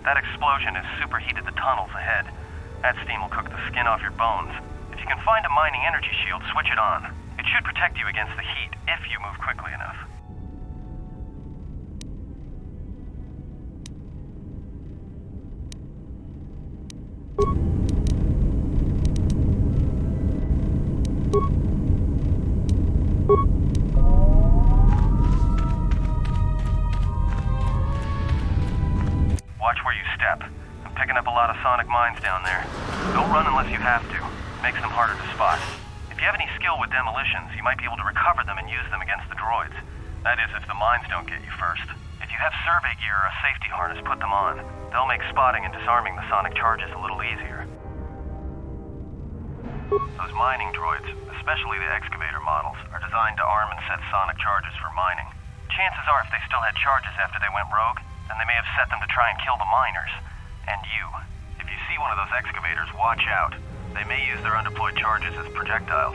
That explosion has superheated the tunnels ahead. That steam will cook the skin off your bones. If you can find a mining energy shield, switch it on. It should protect you against the heat if you move quickly enough. Watch where you step. I'm picking up a lot of sonic mines down there. Don't run unless you have to. Makes them harder to spot. If If you have any skill with demolitions, you might be able to recover them and use them against the droids. That is, if the mines don't get you first. If you have survey gear or a safety harness, put them on. They'll make spotting and disarming the sonic charges a little easier. Those mining droids, especially the excavator models, are designed to arm and set sonic charges for mining. Chances are if they still had charges after they went rogue, then they may have set them to try and kill the miners. And you. If you see one of those excavators, watch out. They may use their undeployed charges as projectiles.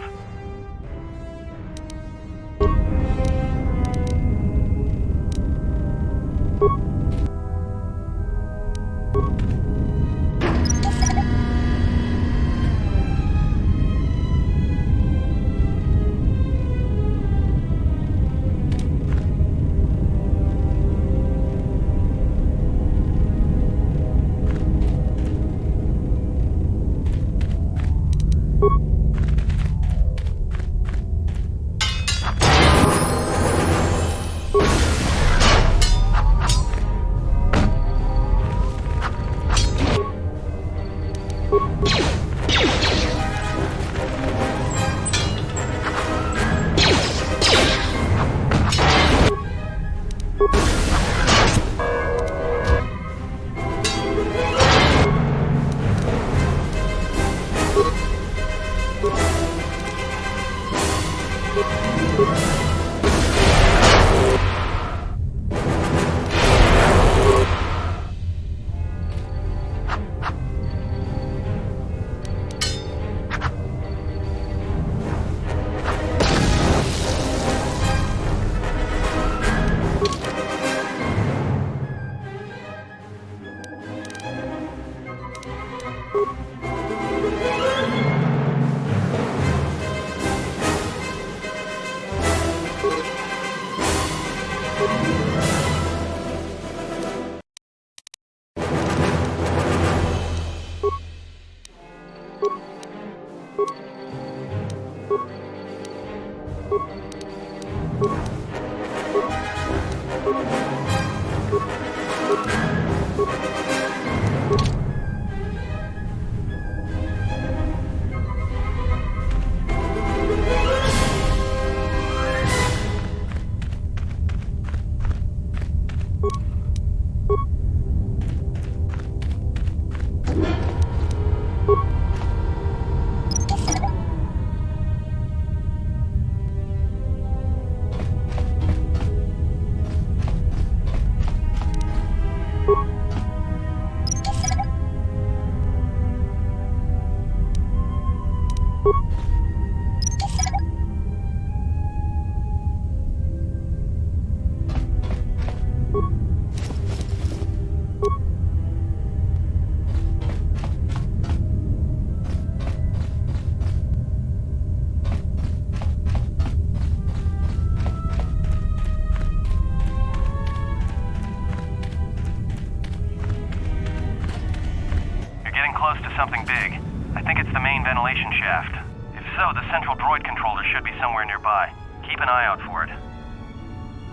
Something big. I think it's the main ventilation shaft. If so, the central droid controller should be somewhere nearby. Keep an eye out for it.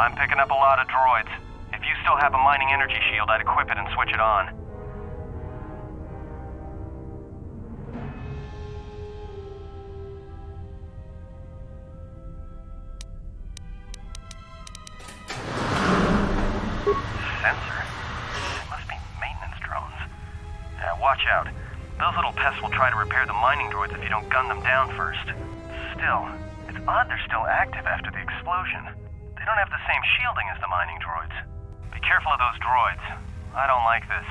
I'm picking up a lot of droids. If you still have a mining energy shield, I'd equip it and switch it on. Sensor? It must be maintenance drones. Watch out. Those little pests will try to repair the mining droids if you don't gun them down first. Still, it's odd they're still active after the explosion. They don't have the same shielding as the mining droids. Be careful of those droids. I don't like this.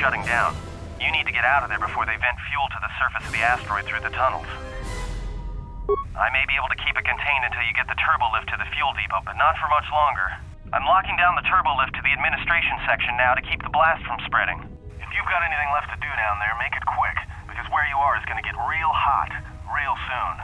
shutting down. You need to get out of there before they vent fuel to the surface of the asteroid through the tunnels. I may be able to keep it contained until you get the turbo lift to the fuel depot, but not for much longer. I'm locking down the turbo lift to the administration section now to keep the blast from spreading. If you've got anything left to do down there, make it quick, because where you are is going to get real hot real soon.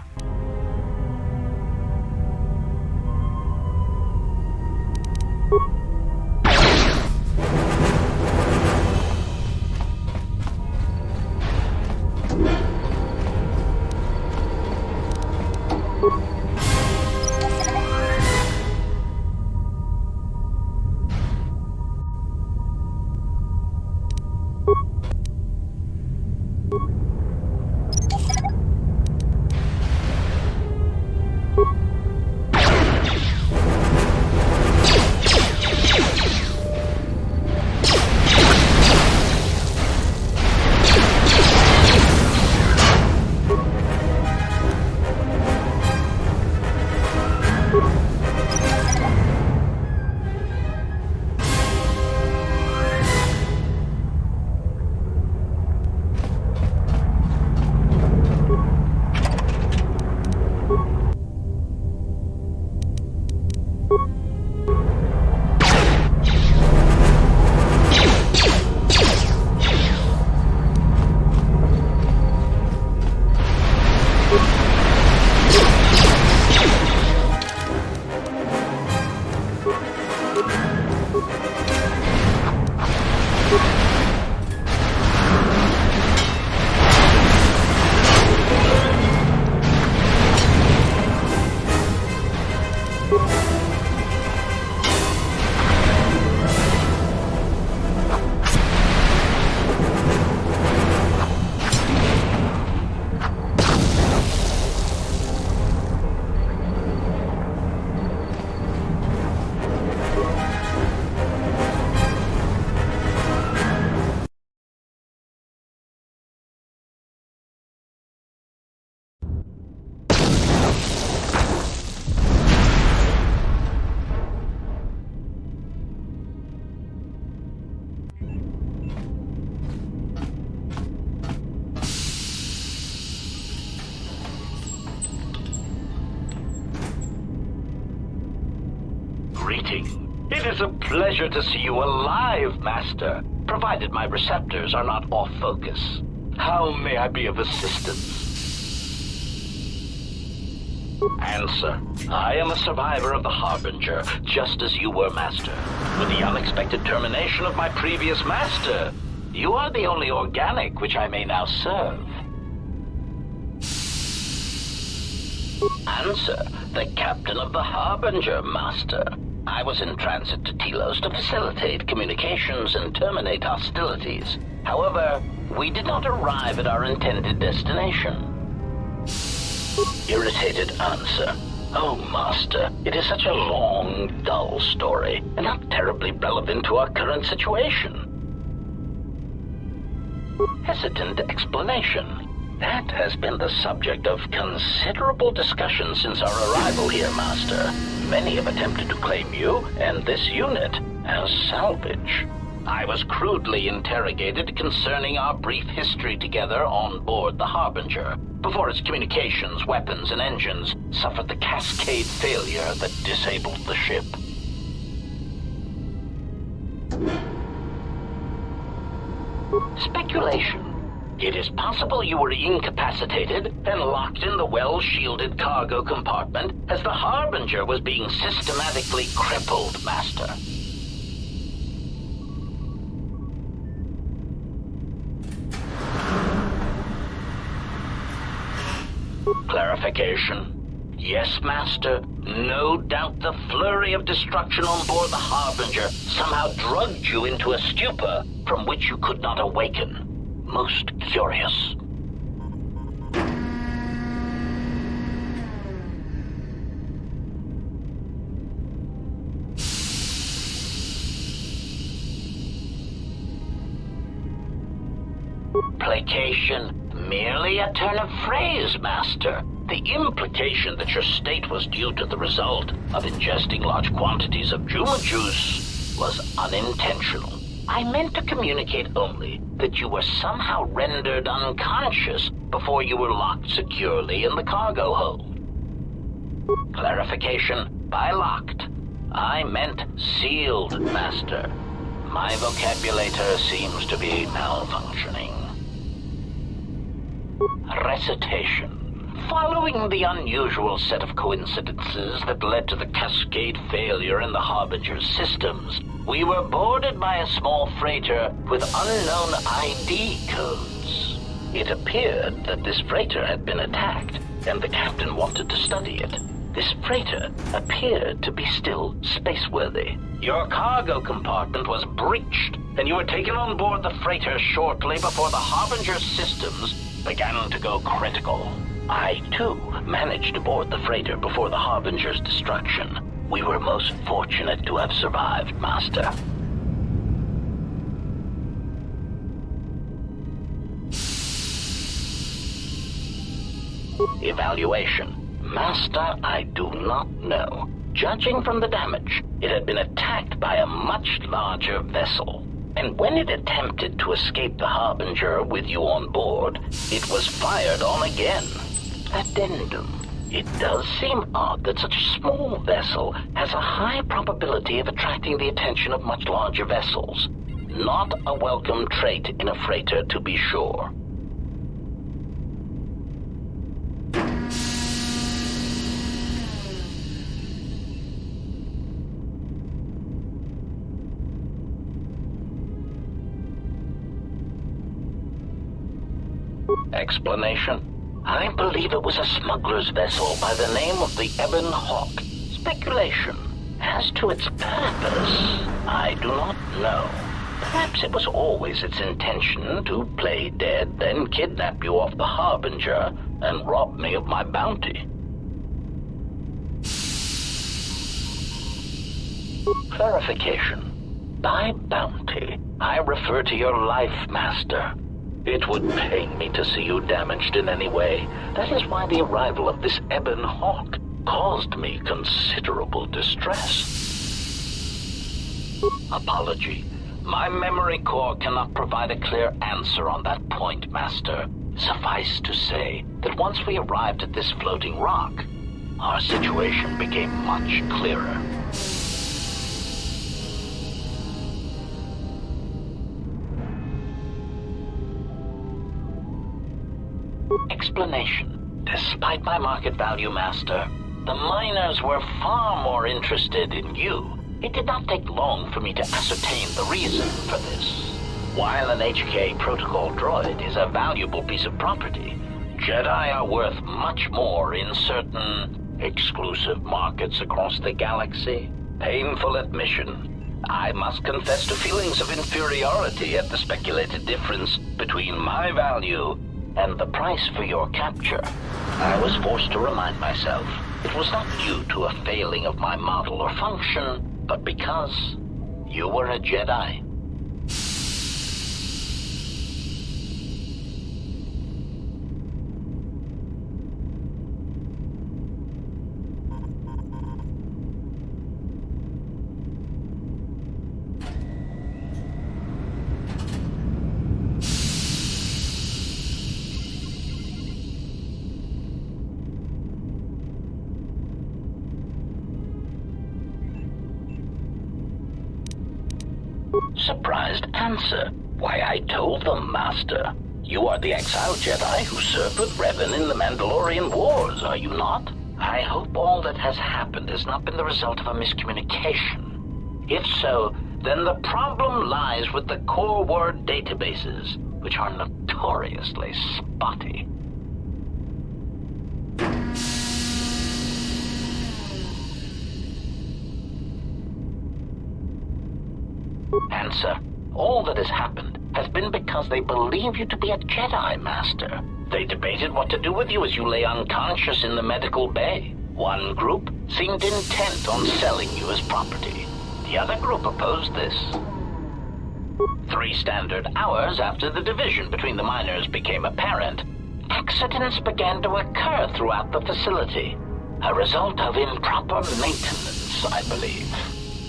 greeting. It is a pleasure to see you alive, Master, provided my receptors are not off focus. How may I be of assistance? Answer. I am a survivor of the Harbinger, just as you were, Master. With the unexpected termination of my previous Master, you are the only organic which I may now serve. Answer. The captain of the Harbinger, Master. I was in transit to Telos to facilitate communications and terminate hostilities. However, we did not arrive at our intended destination. Irritated answer. Oh, Master, it is such a long, dull story, and not terribly relevant to our current situation. Hesitant explanation. That has been the subject of considerable discussion since our arrival here, Master. Many have attempted to claim you and this unit as salvage. I was crudely interrogated concerning our brief history together on board the Harbinger, before its communications, weapons, and engines suffered the cascade failure that disabled the ship. Speculation. It is possible you were incapacitated and locked in the well-shielded cargo compartment as the Harbinger was being systematically crippled, Master. Clarification. Yes, Master. No doubt the flurry of destruction on board the Harbinger somehow drugged you into a stupor from which you could not awaken. Most curious. Placation. Merely a turn of phrase, Master. The implication that your state was due to the result of ingesting large quantities of Juma juice was unintentional. I meant to communicate only that you were somehow rendered unconscious before you were locked securely in the cargo hold. Clarification. By locked, I meant sealed, Master. My vocabulator seems to be malfunctioning. Recitation. Following the unusual set of coincidences that led to the cascade failure in the Harbinger's systems, we were boarded by a small freighter with unknown ID codes. It appeared that this freighter had been attacked, and the captain wanted to study it. This freighter appeared to be still spaceworthy. Your cargo compartment was breached, and you were taken on board the freighter shortly before the Harbinger's systems began to go critical. I, too, managed to board the freighter before the Harbinger's destruction. We were most fortunate to have survived, Master. Evaluation. Master, I do not know. Judging from the damage, it had been attacked by a much larger vessel. And when it attempted to escape the Harbinger with you on board, it was fired on again. Addendum. It does seem odd that such a small vessel has a high probability of attracting the attention of much larger vessels. Not a welcome trait in a freighter, to be sure. Explanation. I believe it was a smuggler's vessel by the name of the Ebon Hawk. Speculation. As to its purpose, I do not know. Perhaps it was always its intention to play dead, then kidnap you off the Harbinger and rob me of my bounty. Clarification. By bounty, I refer to your life, Master. It would pain me to see you damaged in any way. That is why the arrival of this Ebon Hawk caused me considerable distress. Apology. My memory core cannot provide a clear answer on that point, Master. Suffice to say that once we arrived at this floating rock, our situation became much clearer. detonation. Despite my market value, Master, the miners were far more interested in you. It did not take long for me to ascertain the reason for this. While an HK protocol droid is a valuable piece of property, Jedi are worth much more in certain exclusive markets across the galaxy. Painful admission. I must confess to feelings of inferiority at the speculated difference between my value and the price for your capture. I was forced to remind myself it was not due to a failing of my model or function, but because you were a Jedi. Surprised answer. Why, I told them, Master. You are the exiled Jedi who served with Revan in the Mandalorian Wars, are you not? I hope all that has happened has not been the result of a miscommunication. If so, then the problem lies with the core word databases, which are notoriously spotty. Answer. All that has happened has been because they believe you to be a Jedi, Master. They debated what to do with you as you lay unconscious in the medical bay. One group seemed intent on selling you as property. The other group opposed this. 3 standard hours after the division between the miners became apparent, accidents began to occur throughout the facility. A result of improper maintenance, I believe.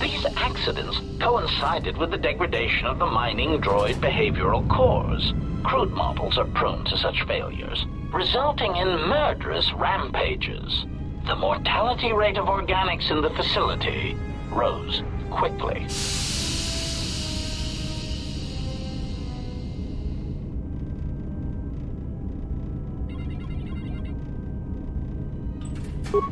These accidents coincided with the degradation of the mining droid behavioral cores. Crude models are prone to such failures, resulting in murderous rampages. The mortality rate of organics in the facility rose quickly.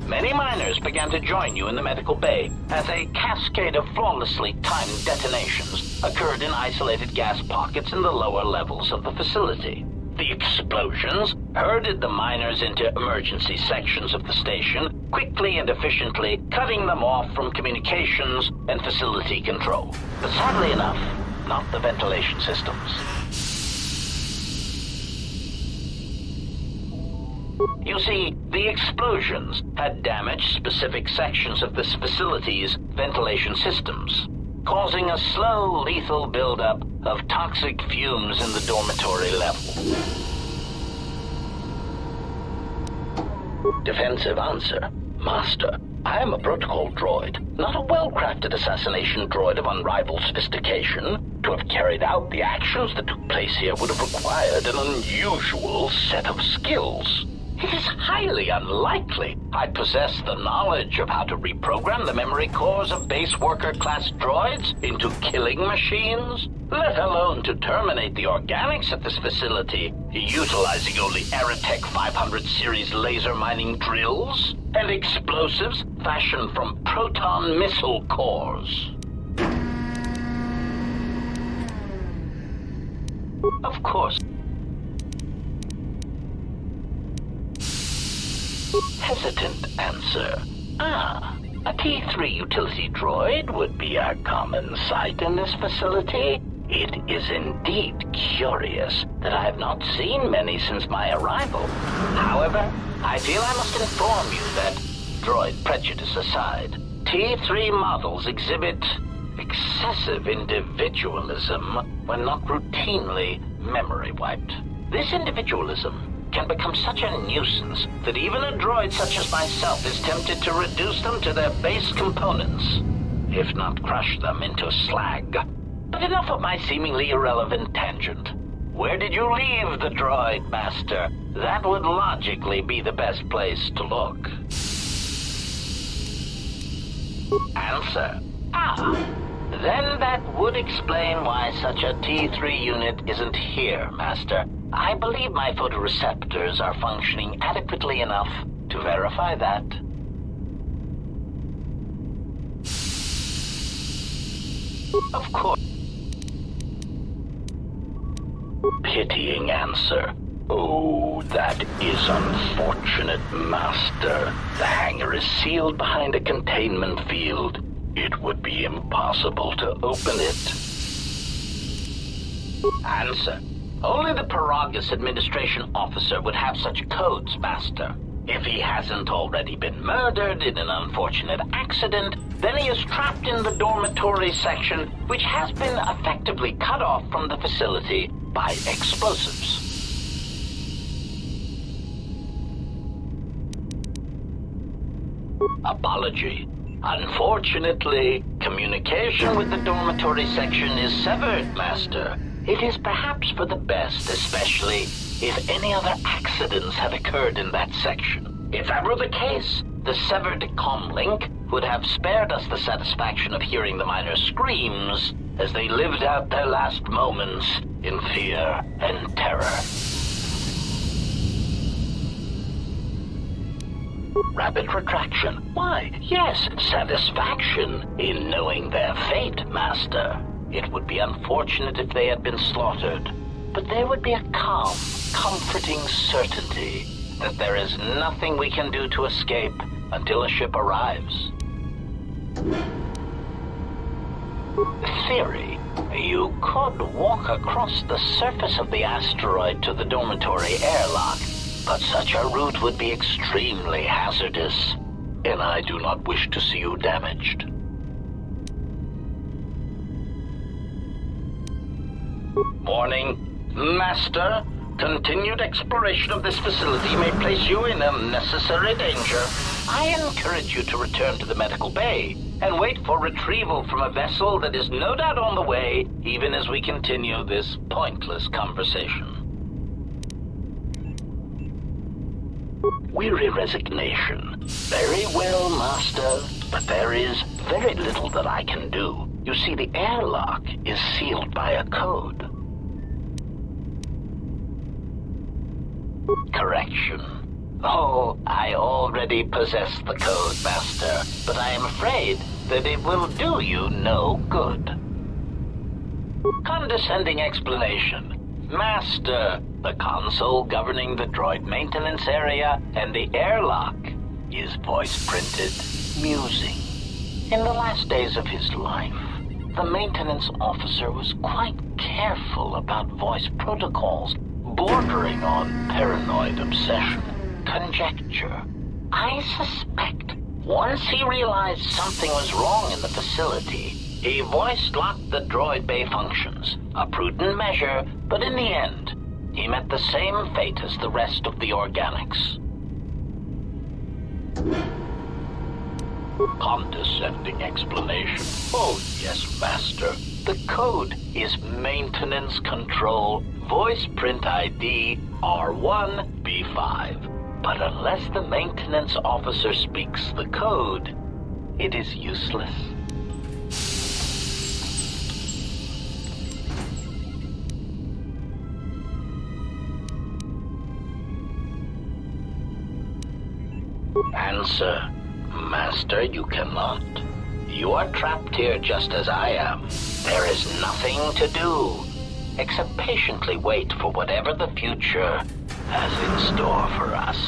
Many miners began to join you in the medical bay as a cascade of flawlessly timed detonations occurred in isolated gas pockets in the lower levels of the facility. The explosions herded the miners into emergency sections of the station, quickly and efficiently cutting them off from communications and facility control. But sadly enough, not the ventilation systems. You see, the explosions had damaged specific sections of this facility's ventilation systems, causing a slow, lethal buildup of toxic fumes in the dormitory level. Defensive answer. Master, I am a protocol droid, not a well-crafted assassination droid of unrivaled sophistication. To have carried out the actions that took place here would have required an unusual set of skills. It is highly unlikely I possess the knowledge of how to reprogram the memory cores of base worker-class droids into killing machines, let alone to terminate the organics at this facility, utilizing only Aerotech 500 series laser mining drills and explosives fashioned from proton missile cores. Of course. Hesitant answer. A T3 utility droid would be a common sight in this facility. It is indeed curious that I have not seen many since my arrival. However, I feel I must inform you that, droid prejudice aside, T3 models exhibit excessive individualism when not routinely memory wiped. This individualism can become such a nuisance that even a droid such as myself is tempted to reduce them to their base components, if not crush them into slag. But enough of my seemingly irrelevant tangent. Where did you leave the droid, Master? That would logically be the best place to look. Answer. Then that would explain why such a T3 unit isn't here, Master. I believe my photoreceptors are functioning adequately enough to verify that. Of course. Pitying answer. Oh, that is unfortunate, Master. The hangar is sealed behind a containment field. It would be impossible to open it. Answer. Only the Paragus administration officer would have such codes, Master. If he hasn't already been murdered in an unfortunate accident, then he is trapped in the dormitory section, which has been effectively cut off from the facility by explosives. Apology. Unfortunately, communication with the dormitory section is severed, Master. It is perhaps for the best, especially if any other accidents had occurred in that section. If that were the case, the severed comlink would have spared us the satisfaction of hearing the miners' screams as they lived out their last moments in fear and terror. Rapid retraction. Why, yes, satisfaction in knowing their fate, Master. It would be unfortunate if they had been slaughtered, but there would be a calm, comforting certainty that there is nothing we can do to escape until a ship arrives. Theory. You could walk across the surface of the asteroid to the dormitory airlock, but such a route would be extremely hazardous, and I do not wish to see you damaged. Warning. Master, continued exploration of this facility may place you in unnecessary danger. I encourage you to return to the medical bay and wait for retrieval from a vessel that is no doubt on the way, even as we continue this pointless conversation. Weary resignation. Very well, Master, but there is very little that I can do. You see, the airlock is sealed by a code. Correction. Oh, I already possess the code, Master, but I am afraid that it will do you no good. Condescending explanation. Master, the console governing the droid maintenance area and the airlock is voice-printed musing. In the last days of his life, the maintenance officer was quite careful about voice protocols, bordering on paranoid obsession. Conjecture. I suspect once he realized something was wrong in the facility, he voice-locked the droid bay functions. A prudent measure, but in the end, he met the same fate as the rest of the organics. Condescending explanation. Oh, yes, Master. The code is Maintenance Control Voice Print ID R1B5. But unless the maintenance officer speaks the code, it is useless. Answer. Master, you cannot. You are trapped here just as I am. There is nothing to do, except patiently wait for whatever the future has in store for us.